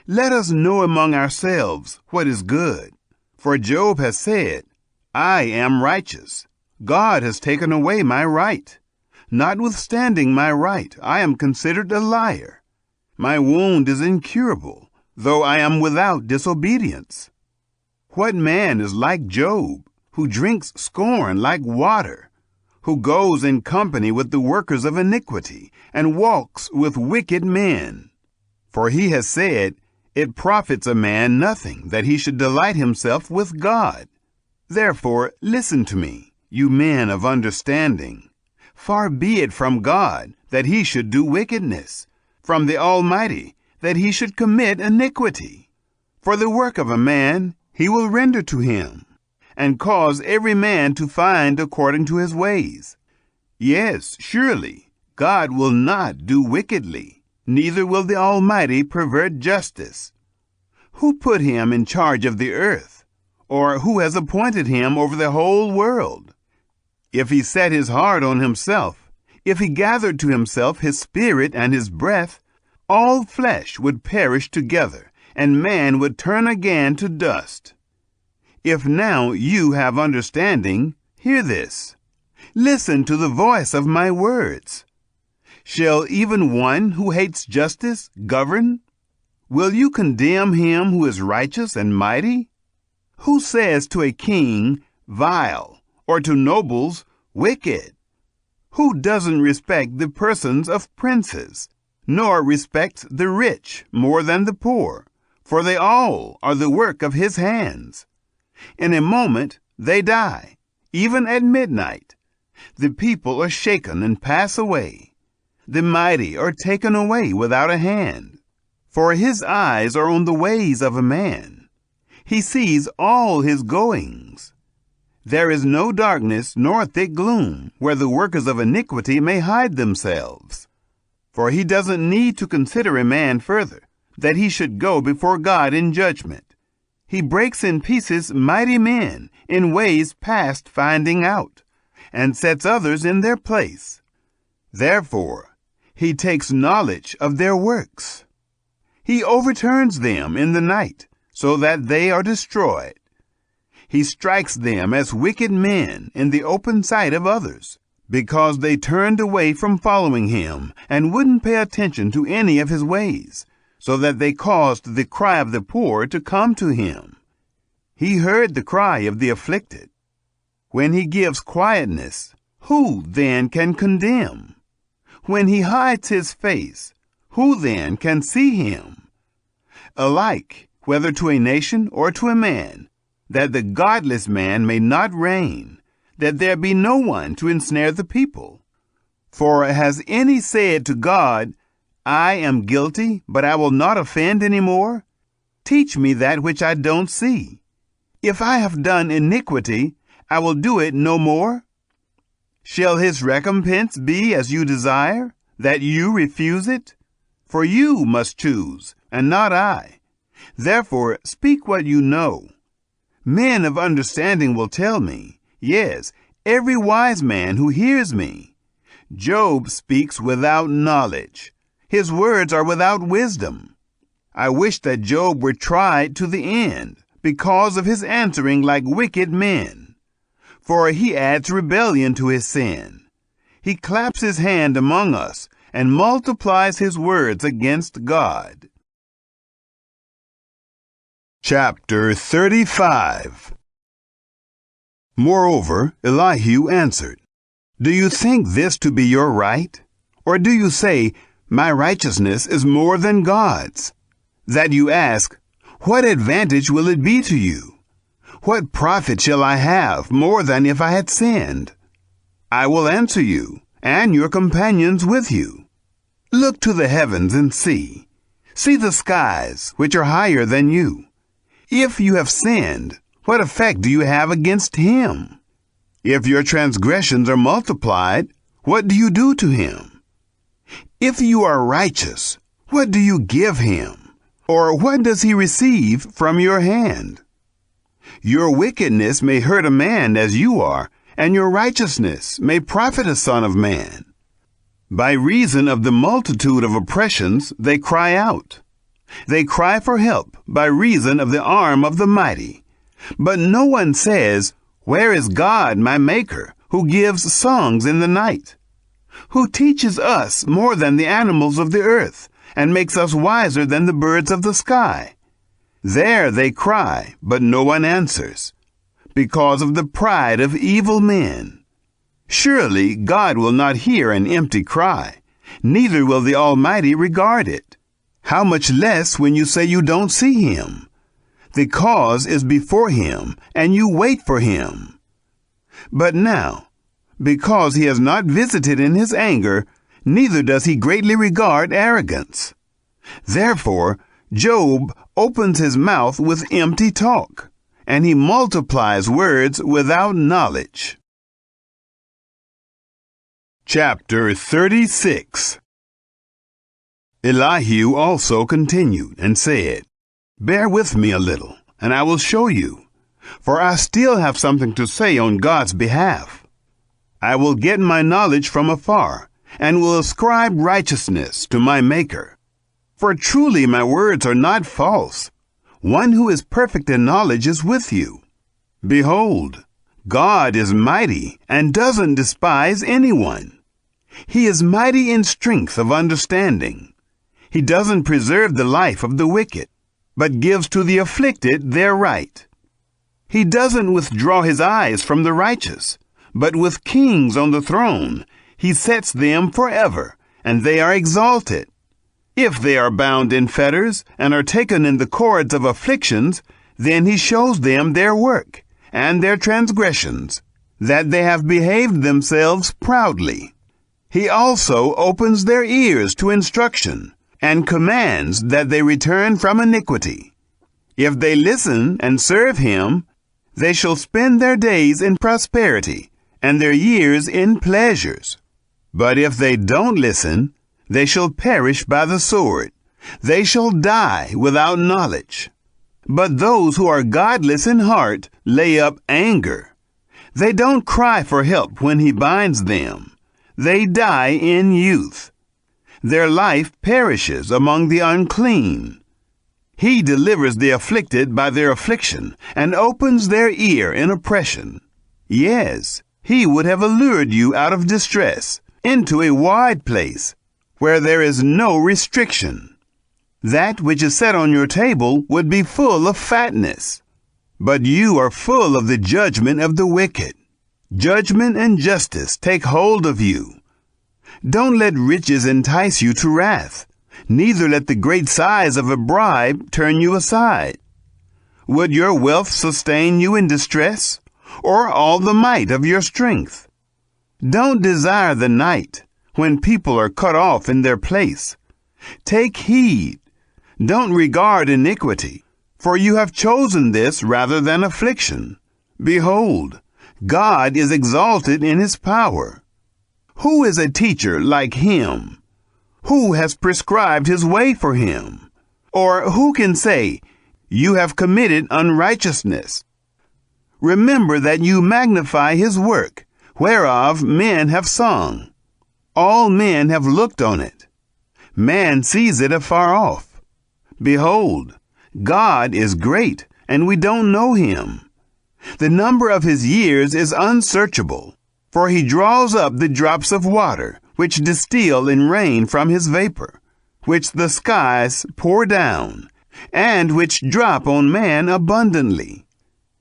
Let us know among ourselves what is good. For Job has said, I am righteous. God has taken away my right. Notwithstanding my right, I am considered a liar. My wound is incurable, though I am without disobedience. What man is like Job, who drinks scorn like water, who goes in company with the workers of iniquity, and walks with wicked men? For he has said, It profits a man nothing that he should delight himself with God. Therefore listen to me, you men of understanding. Far be it from God that he should do wickedness, from the Almighty that he should commit iniquity. For the work of a man he will render to him, and cause every man to find according to his ways. Yes, surely, God will not do wickedly, neither will the Almighty pervert justice. Who put him in charge of the earth, or who has appointed him over the whole world? If he set his heart on himself, if he gathered to himself his spirit and his breath, all flesh would perish together, and man would turn again to dust. If now you have understanding, hear this. Listen to the voice of my words. Shall even one who hates justice govern? Will you condemn him who is righteous and mighty? Who says to a king, vile, or to nobles, wicked? Who doesn't respect the persons of princes, nor respects the rich more than the poor, for they all are the work of his hands. In a moment they die, even at midnight. The people are shaken and pass away. The mighty are taken away without a hand. For his eyes are on the ways of a man. He sees all his goings. There is no darkness nor thick gloom where the workers of iniquity may hide themselves. For he doesn't need to consider a man further, that he should go before God in judgment. He breaks in pieces mighty men in ways past finding out, and sets others in their place. Therefore, he takes knowledge of their works. He overturns them in the night, so that they are destroyed. He strikes them as wicked men in the open sight of others, because they turned away from following him and wouldn't pay attention to any of his ways, so that they caused the cry of the poor to come to him. He heard the cry of the afflicted. When he gives quietness, who then can condemn? When he hides his face, who then can see him? Alike, whether to a nation or to a man, that the godless man may not reign, that there be no one to ensnare the people. For has any said to God, I am guilty, but I will not offend any more? Teach me that which I don't see. If I have done iniquity, I will do it no more. Shall his recompense be as you desire, that you refuse it? For you must choose, and not I. Therefore speak what you know. Men of understanding will tell me, yes, every wise man who hears me. Job speaks without knowledge. His words are without wisdom. I wish that Job were tried to the end, because of his answering like wicked men. For he adds rebellion to his sin. He claps his hand among us, and multiplies his words against God. Chapter 35. Moreover, Elihu answered, Do you think this to be your right? Or do you say, My righteousness is more than God's? That you ask, What advantage will it be to you? What profit shall I have more than if I had sinned? I will answer you, and your companions with you. Look to the heavens and see. See the skies, which are higher than you. If you have sinned, what effect do you have against him? If your transgressions are multiplied, what do you do to him? If you are righteous, What do you give him? Or what does he receive from your hand? Your wickedness may hurt a man as you are, and your righteousness may profit a son of man. By reason of the multitude of oppressions, they cry out. They cry for help by reason of the arm of the mighty. But no one says, "Where is God, my Maker, who gives songs in the night? Who teaches us more than the animals of the earth, and makes us wiser than the birds of the sky?" There they cry, but no one answers, because of the pride of evil men. Surely God will not hear an empty cry, neither will the Almighty regard it. How much less when you say you don't see him? The cause is before him, and you wait for him. But now, because he has not visited in his anger, neither does he greatly regard arrogance. Therefore, Job opens his mouth with empty talk, and he multiplies words without knowledge. Chapter 36. Elihu also continued and said, "Bear with me a little, and I will show you, for I still have something to say on God's behalf. I will get my knowledge from afar, and will ascribe righteousness to my Maker. For truly my words are not false. One who is perfect in knowledge is with you. Behold, God is mighty and doesn't despise anyone. He is mighty in strength of understanding. He doesn't preserve the life of the wicked, but gives to the afflicted their right. He doesn't withdraw his eyes from the righteous, but with kings on the throne, he sets them forever, and they are exalted. If they are bound in fetters and are taken in the cords of afflictions, then he shows them their work and their transgressions, that they have behaved themselves proudly. He also opens their ears to instruction, and commands that they return from iniquity. If they listen and serve him, they shall spend their days in prosperity, and their years in pleasures. But if they don't listen, they shall perish by the sword. They shall die without knowledge. But those who are godless in heart lay up anger. They don't cry for help when he binds them. They die in youth. Their life perishes among the unclean. He delivers the afflicted by their affliction, and opens their ear in oppression. Yes, he would have allured you out of distress, into a wide place, where there is no restriction. That which is set on your table would be full of fatness. But you are full of the judgment of the wicked. Judgment and justice take hold of you. Don't let riches entice you to wrath, neither let the great size of a bribe turn you aside. Would your wealth sustain you in distress, or all the might of your strength? Don't desire the night, when people are cut off in their place. Take heed. Don't regard iniquity, for you have chosen this rather than affliction. Behold, God is exalted in his power. Who is a teacher like him? Who has prescribed his way for him? Or who can say, "You have committed unrighteousness"? Remember that you magnify his work, whereof men have sung. All men have looked on it. Man sees it afar off. Behold, God is great, and we don't know him. The number of his years is unsearchable, for he draws up the drops of water, which distill in rain from his vapor, which the skies pour down, and which drop on man abundantly.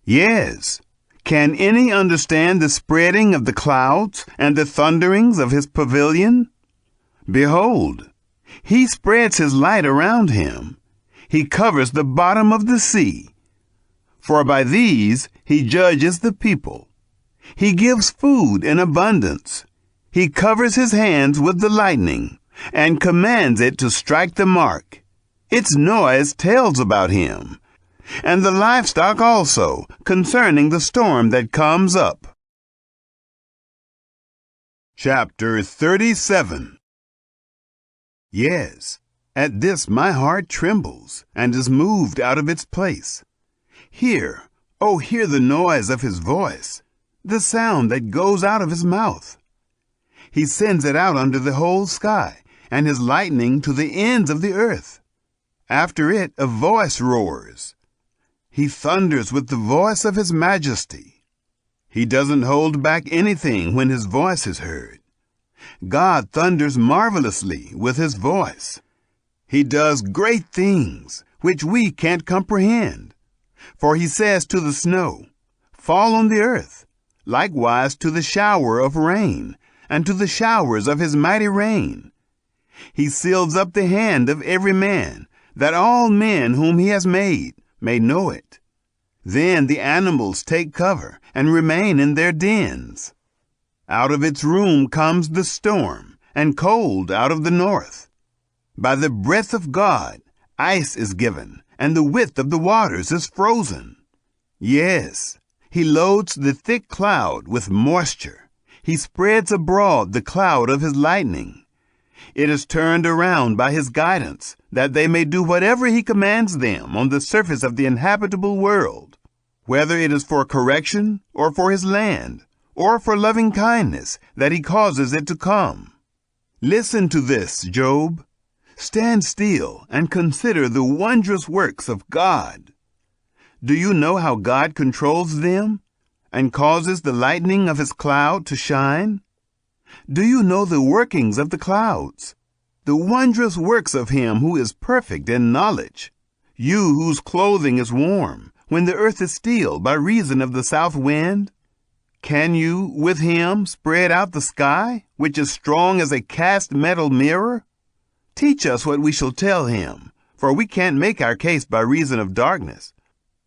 Yes, can any understand the spreading of the clouds and the thunderings of his pavilion? Behold, he spreads his light around him. He covers the bottom of the sea. For by these he judges the people. He gives food in abundance. He covers his hands with the lightning, and commands it to strike the mark. Its noise tells about him, and the livestock also, concerning the storm that comes up. Chapter 37. Yes, At this my heart trembles and is moved out of its place. Hear, oh, hear the noise of his voice, the sound that goes out of his mouth. He sends it out under the whole sky, and his lightning to the ends of the earth. After it a voice roars. He thunders with the voice of his majesty. He doesn't hold back anything when his voice is heard. God thunders marvelously with his voice. He does great things which we can't comprehend. For he says to the snow, "Fall on the earth," likewise to the shower of rain, and to the showers of his mighty rain. He seals up the hand of every man, that all men whom he has made may know it. Then the animals take cover and remain in their dens. Out of its room comes the storm, and cold out of the north. By the breath of God, ice is given, and the width of the waters is frozen. Yes, he loads the thick cloud with moisture. He spreads abroad the cloud of his lightning. It is turned around by his guidance, that they may do whatever he commands them on the surface of the inhabitable world, whether it is for correction, or for his land, or for loving kindness, that he causes it to come. Listen to this, Job. Stand still and consider the wondrous works of God. Do you know how God controls them and causes the lightning of his cloud to shine? Do you know the workings of the clouds, the wondrous works of him who is perfect in knowledge? You whose clothing is warm when the earth is still by reason of the south wind? Can you, with him, spread out the sky, which is strong as a cast metal mirror? Teach us what we shall tell him, for we can't make our case by reason of darkness.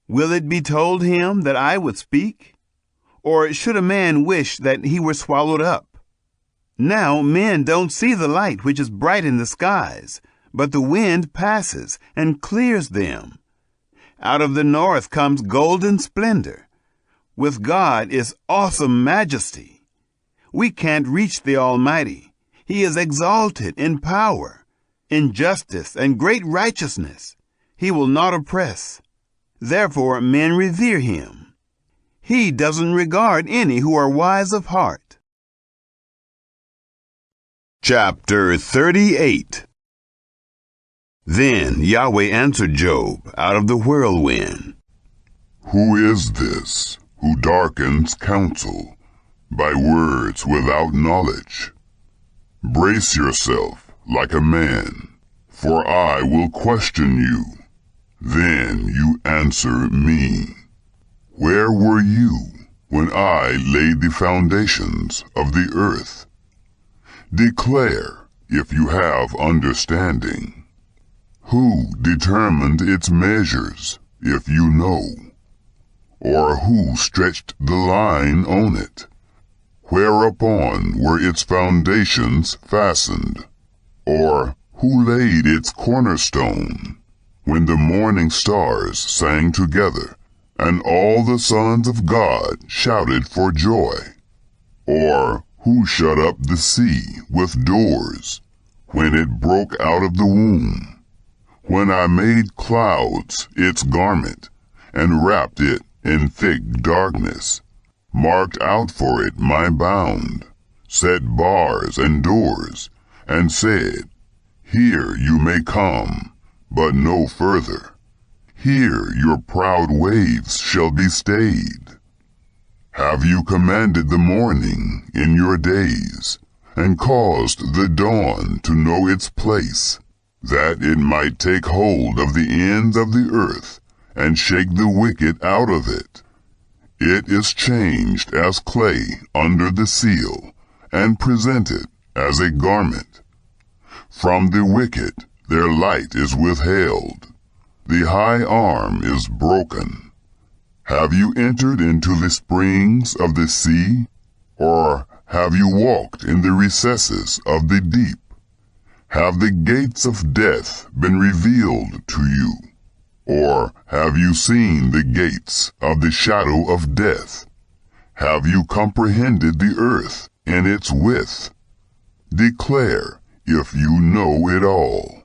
Will it be told him that I would speak? Or should a man wish that he were swallowed up? Now men don't see the light which is bright in the skies, but the wind passes and clears them. Out of the north comes golden splendor. With God is awesome majesty. We can't reach the Almighty. He is exalted in power, in justice and great righteousness. He will not oppress. Therefore men revere him. He doesn't regard any who are wise of heart. Chapter 38. Then Yahweh answered Job out of the whirlwind. Who is this who darkens counsel by words without knowledge? Brace yourself like a man, for I will question you. Then you answer me. Where were you when I laid the foundations of the earth? Declare if you have understanding. Who determined its measures, if you know? Or who stretched the line on it? Whereupon were its foundations fastened? Or who laid its cornerstone? When the morning stars sang together, and all the sons of God shouted for joy? Or who shut up the sea with doors, when it broke out of the womb? When I made clouds its garment, and wrapped it in thick darkness, marked out for it my bound, set bars and doors, and said, Here you may come, but no further. Here your proud waves shall be stayed. Have you commanded the morning in your days, and caused the dawn to know its place, that it might take hold of the ends of the earth, and shake the wicked out of it? It is changed as clay under the seal, and presented as a garment. From the wicked their light is withheld. The high arm is broken. Have you entered into the springs of the sea? Or have you walked in the recesses of the deep? Have the gates of death been revealed to you? Or have you seen the gates of the shadow of death? Have you comprehended the earth in its width? Declare if you know it all.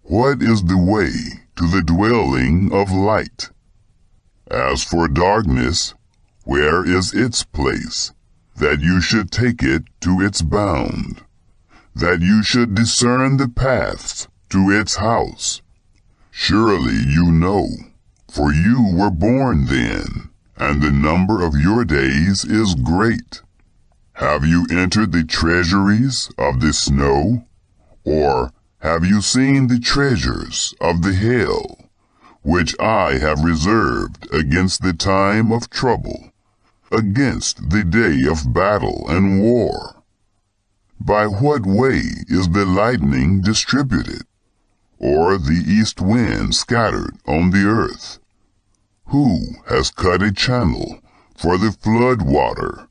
What is the way to the dwelling of light? As for darkness, where is its place, that you should take it to its bound, that you should discern the paths to its house? Surely you know, for you were born then, and the number of your days is great. Have you entered the treasuries of the snow? Or have you seen the treasures of the hell, which I have reserved against the time of trouble, against the day of battle and war? By what way is the lightning distributed, or the east wind scattered on the earth? Who has cut a channel for the flood water,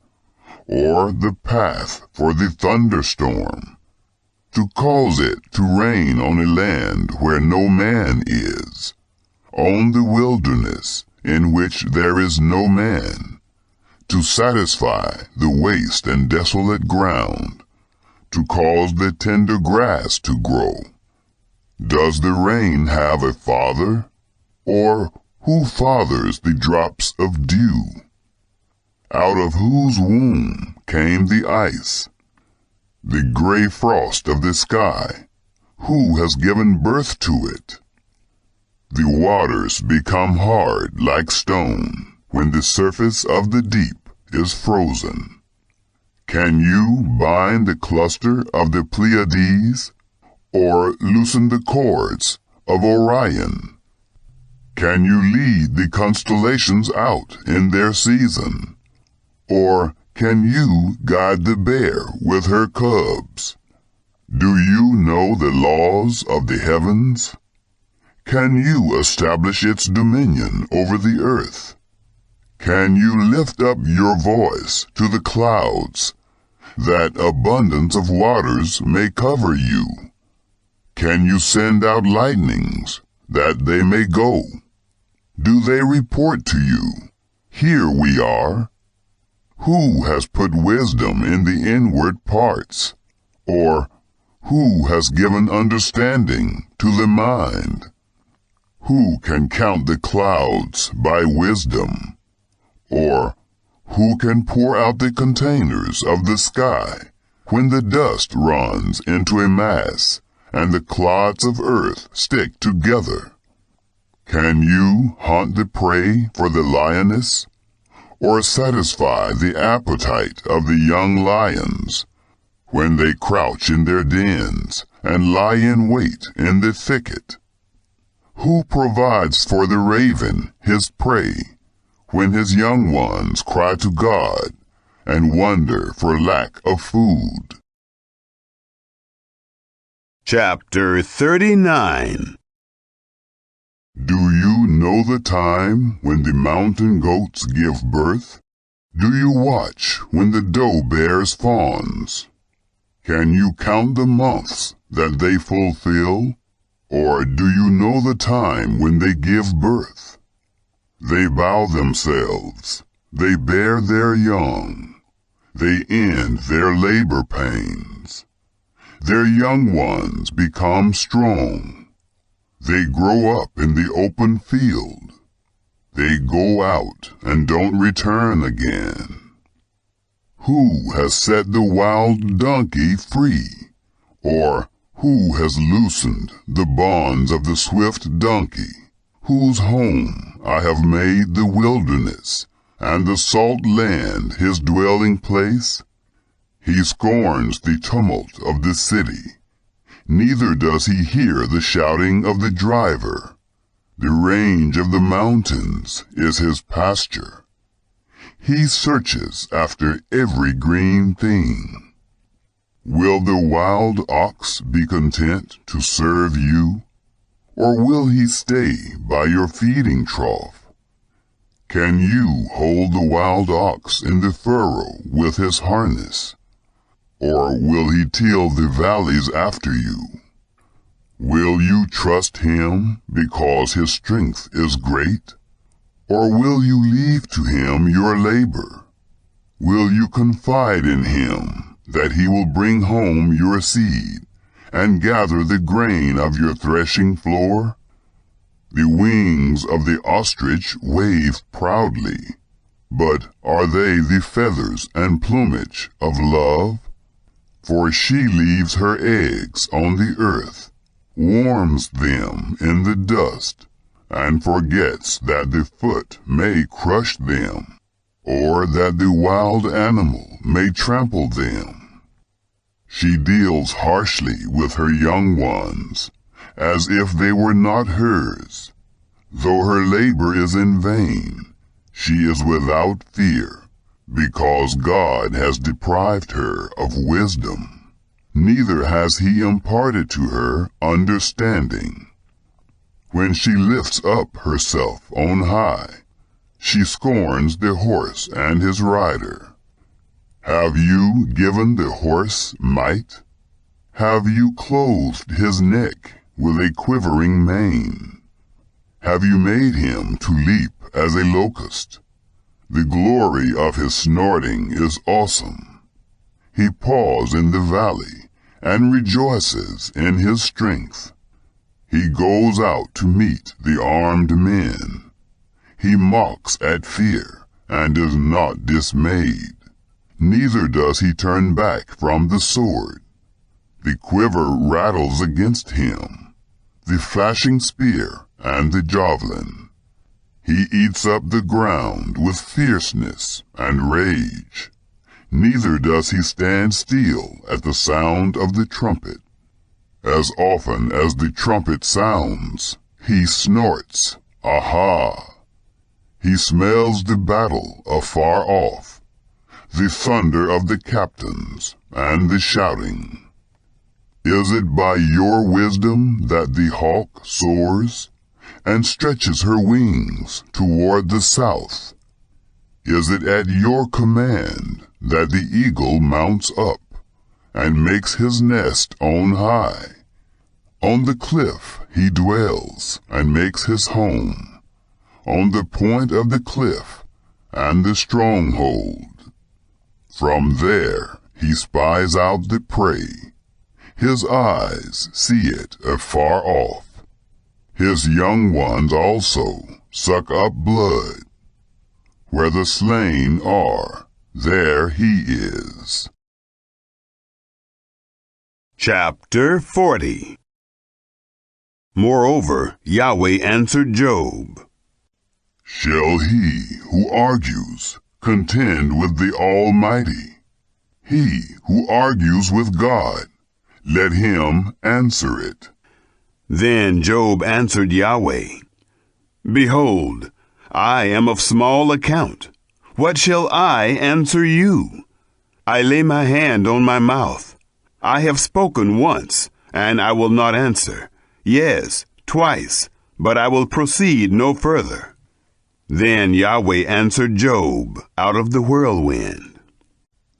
or the path for the thunderstorm, to cause it to rain on a land where no man is, on the wilderness in which there is no man, to satisfy the waste and desolate ground, to cause the tender grass to grow? Does the rain have a father? Or who fathers the drops of dew? Out of whose womb came the ice, the gray frost of the sky? Who has given birth to it? The waters become hard like stone when the surface of the deep is frozen. Can you bind the cluster of the Pleiades, or loosen the cords of Orion? Can you lead the constellations out in their season? Or can you guide the bear with her cubs? Do you know the laws of the heavens? Can you establish its dominion over the earth? Can you lift up your voice to the clouds, that abundance of waters may cover you? Can you send out lightnings, that they may go? Do they report to you, "Here we are"? Who has put wisdom in the inward parts? Or who has given understanding to the mind? Who can count the clouds by wisdom? Or who can pour out the containers of the sky when the dust runs into a mass and the clods of earth stick together? Can you hunt the prey for the lioness, or satisfy the appetite of the young lions when they crouch in their dens and lie in wait in the thicket? Who provides for the raven his prey when his young ones cry to God and wonder for lack of food? Chapter 39. Do you know the time when the mountain goats give birth? Do you watch when the doe bears fawns? Can you count the months that they fulfill? Or do you know the time when they give birth? They bow themselves, they bear their young, they end their labor pains. Their young ones become strong. They grow up in the open field. They go out and don't return again. Who has set the wild donkey free? Or who has loosened the bonds of the swift donkey, whose home I have made the wilderness, and the salt land his dwelling place? He scorns the tumult of the city, neither does he hear the shouting of the driver. The range of the mountains is his pasture. He searches after every green thing. Will the wild ox be content to serve you, or will he stay by your feeding trough? Can you hold the wild ox in the furrow with his harness? Or will he till the valleys after you? Will you trust him because his strength is great? Or will you leave to him your labor? Will you confide in him that he will bring home your seed and gather the grain of your threshing floor? The wings of the ostrich wave proudly, but are they the feathers and plumage of love? For she leaves her eggs on the earth, warms them in the dust, and forgets that the foot may crush them, or that the wild animal may trample them. She deals harshly with her young ones, as if they were not hers. Though her labor is in vain, she is without fear, because God has deprived her of wisdom, neither has he imparted to her understanding. When she lifts up herself on high, she scorns the horse and his rider. Have you given the horse might? Have you clothed his neck with a quivering mane? Have you made him to leap as a locust? The glory of his snorting is awesome. He paws in the valley and rejoices in his strength. He goes out to meet the armed men. He mocks at fear and is not dismayed. Neither does he turn back from the sword. The quiver rattles against him, the flashing spear and the javelin. He eats up the ground with fierceness and rage. Neither does he stand still at the sound of the trumpet. As often as the trumpet sounds, he snorts, "Aha!" He smells the battle afar off, the thunder of the captains and the shouting. Is it by your wisdom that the hawk soars and stretches her wings toward the south? Is it at your command that the eagle mounts up and makes his nest on high? On the cliff he dwells and makes his home, on the point of the cliff and the stronghold. From there he spies out the prey. His eyes see it afar off. His young ones also suck up blood. Where the slain are, there he is. Chapter 40. Moreover, Yahweh answered Job, Shall he who argues contend with the Almighty? He who argues with God, let him answer it. Then Job answered Yahweh, Behold, I am of small account. What shall I answer you? I lay my hand on my mouth. I have spoken once, and I will not answer. Yes, twice, but I will proceed no further. Then Yahweh answered Job out of the whirlwind.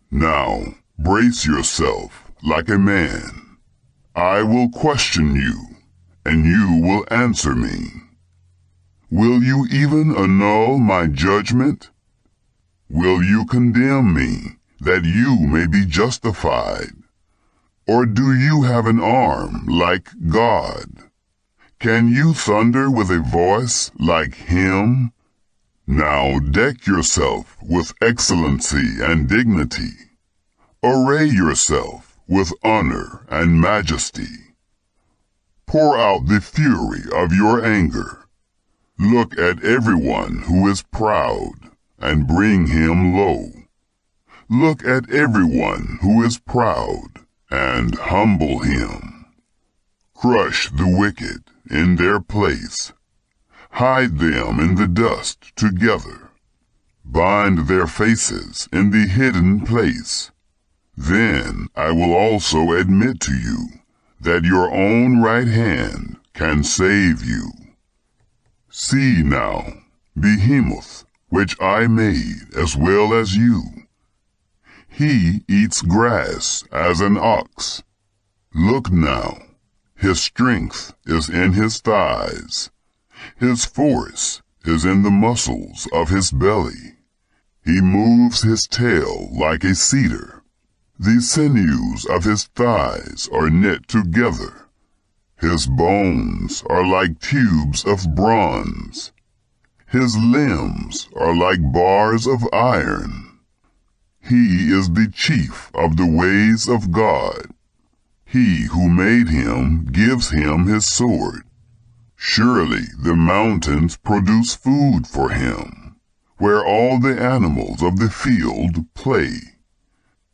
Now brace yourself like a man. I will question you, and you will answer me. Will you even annul my judgment? Will you condemn me, that you may be justified? Or do you have an arm like God? Can you thunder with a voice like him? Now deck yourself with excellency and dignity. Array yourself with honor and majesty. Pour out the fury of your anger. Look at everyone who is proud, and bring him low. Look at everyone who is proud, and humble him. Crush the wicked in their place. Hide them in the dust together. Bind their faces in the hidden place. Then I will also admit to you that your own right hand can save you. See now, Behemoth, which I made as well as you. He eats grass as an ox. Look now, his strength is in his thighs. His force is in the muscles of his belly. He moves his tail like a cedar. The sinews of his thighs are knit together. His bones are like tubes of bronze. His limbs are like bars of iron. He is the chief of the ways of God. He who made him gives him his sword. Surely the mountains produce food for him, where all the animals of the field play.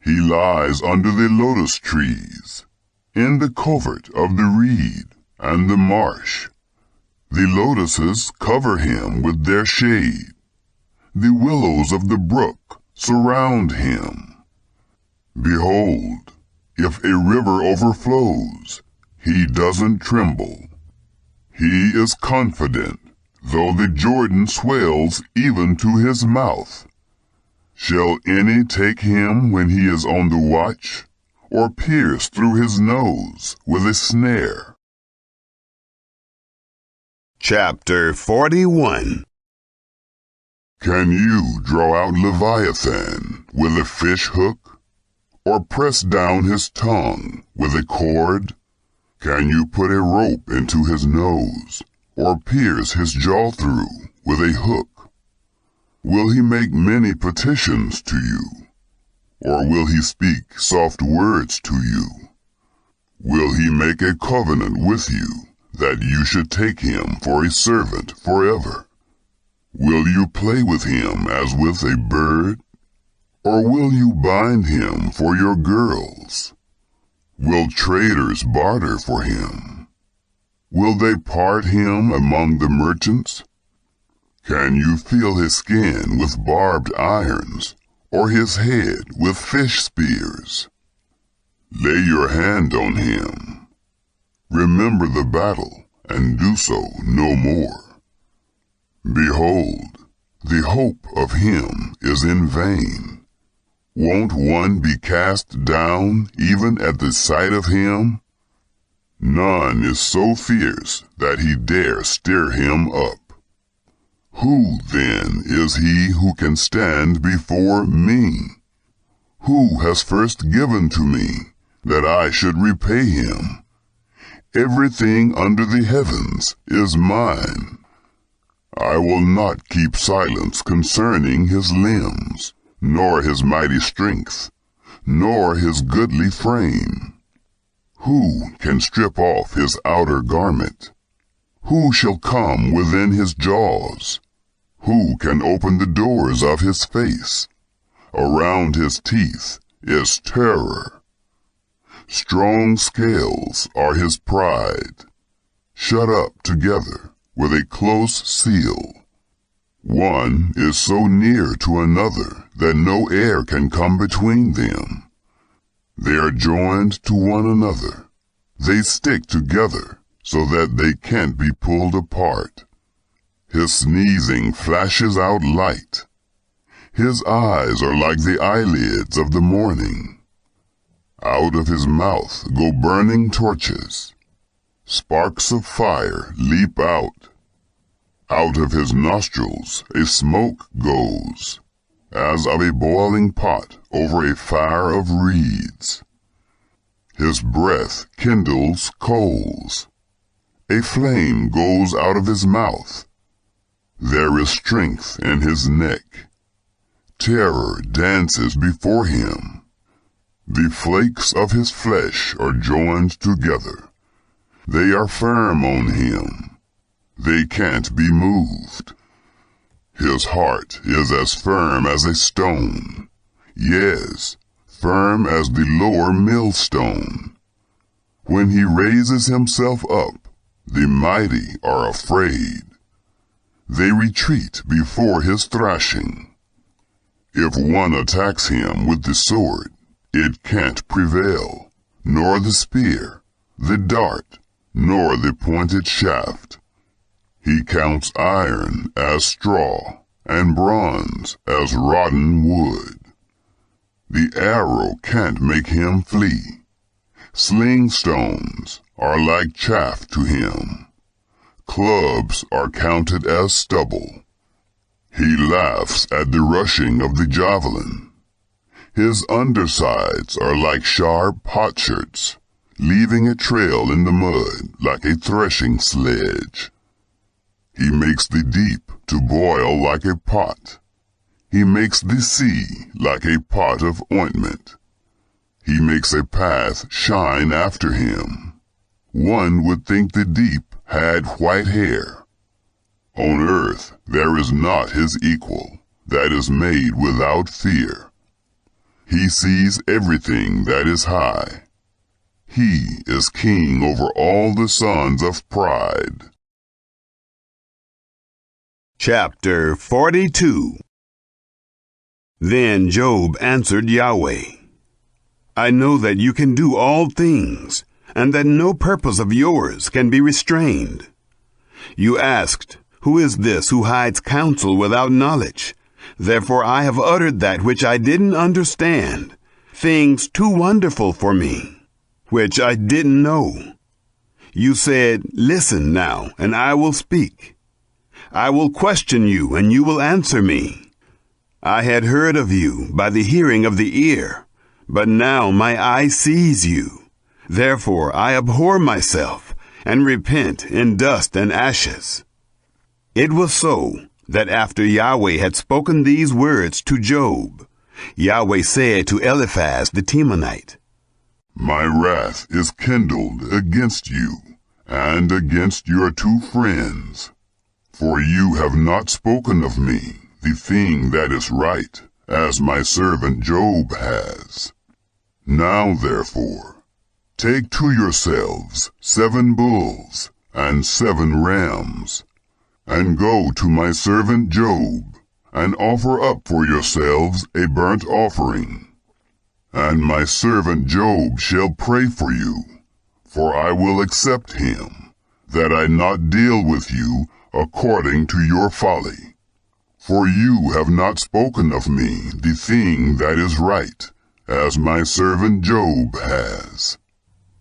He lies under the lotus trees, in the covert of the reed and the marsh. The lotuses cover him with their shade. The willows of the brook surround him. Behold, if a river overflows, he doesn't tremble. He is confident, though the Jordan swells even to his mouth. Shall any take him when he is on the watch, or pierce through his nose with a snare? Chapter 41. Can you draw out Leviathan with a fish hook, or press down his tongue with a cord? Can you put a rope into his nose, or pierce his jaw through with a hook? Will he make many petitions to you, or will he speak soft words to you? Will he make a covenant with you, that you should take him for a servant forever? Will you play with him as with a bird, or will you bind him for your girls? Will traders barter for him? Will they part him among the merchants? Can you feel his skin with barbed irons, or his head with fish spears? Lay your hand on him. Remember the battle, and do so no more. Behold, the hope of him is in vain. Won't one be cast down even at the sight of him? None is so fierce that he dare stir him up. Who, then, is he who can stand before me? Who has first given to me, that I should repay him? Everything under the heavens is mine. I will not keep silence concerning his limbs, nor his mighty strength, nor his goodly frame. Who can strip off his outer garment? Who shall come within his jaws? Who can open the doors of his face? Around his teeth is terror. Strong scales are his pride, shut up together with a close seal. One is so near to another that no air can come between them. They are joined to one another. They stick together so that they can't be pulled apart. His sneezing flashes out light. His eyes are like the eyelids of the morning. Out of his mouth go burning torches. Sparks of fire leap out. Out of his nostrils a smoke goes, as of a boiling pot over a fire of reeds. His breath kindles coals. A flame goes out of his mouth. There is strength in his neck. Terror dances before him. The flakes of his flesh are joined together. They are firm on him. They can't be moved. His heart is as firm as a stone. Yes, firm as the lower millstone. When he raises himself up, the mighty are afraid. They retreat before his thrashing. If one attacks him with the sword, it can't prevail, nor the spear, the dart, nor the pointed shaft. He counts iron as straw, and bronze as rotten wood. The arrow can't make him flee. Sling stones are like chaff to him. Clubs are counted as stubble. He laughs at the rushing of the javelin. His undersides are like sharp potsherds, leaving a trail in the mud like a threshing sledge. He makes the deep to boil like a pot. He makes the sea like a pot of ointment. He makes a path shine after him. One would think the deep had white hair. On earth there is not his equal, that is made without fear. He sees everything that is high. He is king over all the sons of pride. Chapter 42. Then Job answered Yahweh, I know that you can do all things, and that no purpose of yours can be restrained. You asked, Who is this who hides counsel without knowledge? Therefore I have uttered that which I didn't understand, things too wonderful for me, which I didn't know. You said, Listen now, and I will speak. I will question you, and you will answer me. I had heard of you by the hearing of the ear, but now my eye sees you. Therefore I abhor myself, and repent in dust and ashes. It was so that after Yahweh had spoken these words to Job, Yahweh said to Eliphaz the Temanite, My wrath is kindled against you, and against your two friends. For you have not spoken of me the thing that is right, as my servant Job has. Now therefore, take to yourselves 7 bulls and 7 rams, and go to my servant Job, and offer up for yourselves a burnt offering. And my servant Job shall pray for you, for I will accept him, that I not deal with you according to your folly. For you have not spoken of me the thing that is right, as my servant Job has.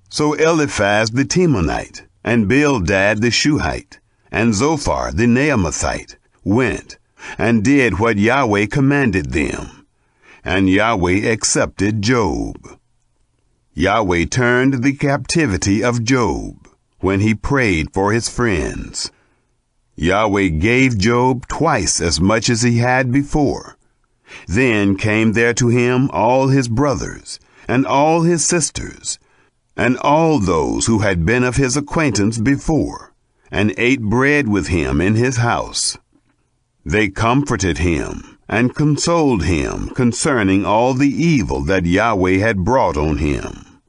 So Eliphaz the Temanite, and Bildad the Shuhite, and Zophar the Naamathite went, and did what Yahweh commanded them. And Yahweh accepted Job. Yahweh turned the captivity of Job, when he prayed for his friends. Yahweh gave Job twice as much as he had before. Then came there to him all his brothers, and all his sisters, and all those who had been of his acquaintance before, and ate bread with him in his house. They comforted him, and consoled him concerning all the evil that Yahweh had brought on him.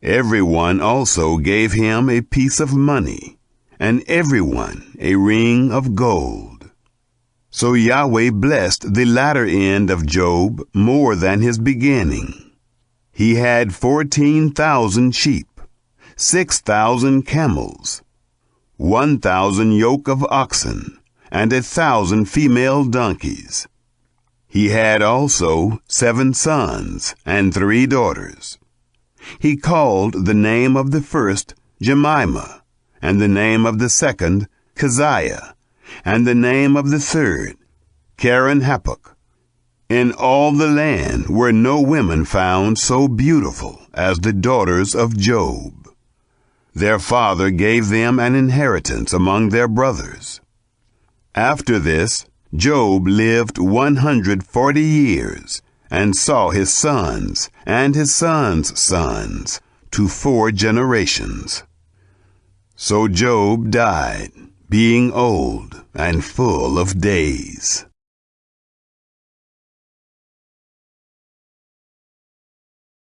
Everyone also gave him a piece of money, and everyone a ring of gold. So Yahweh blessed the latter end of Job more than his beginning. He had 14,000 sheep, 6,000 camels, 1,000 yoke of oxen, and 1,000 female donkeys. He had also 7 sons and 3 daughters. He called the name of the first Jemimah, and the name of the second Keziah, and the name of the third Keren-Happuch. In all the land were no women found so beautiful as the daughters of Job. Their father gave them an inheritance among their brothers. After this, Job lived 140 years, and saw his sons and his sons' sons to 4 generations. So Job died, being old and full of days.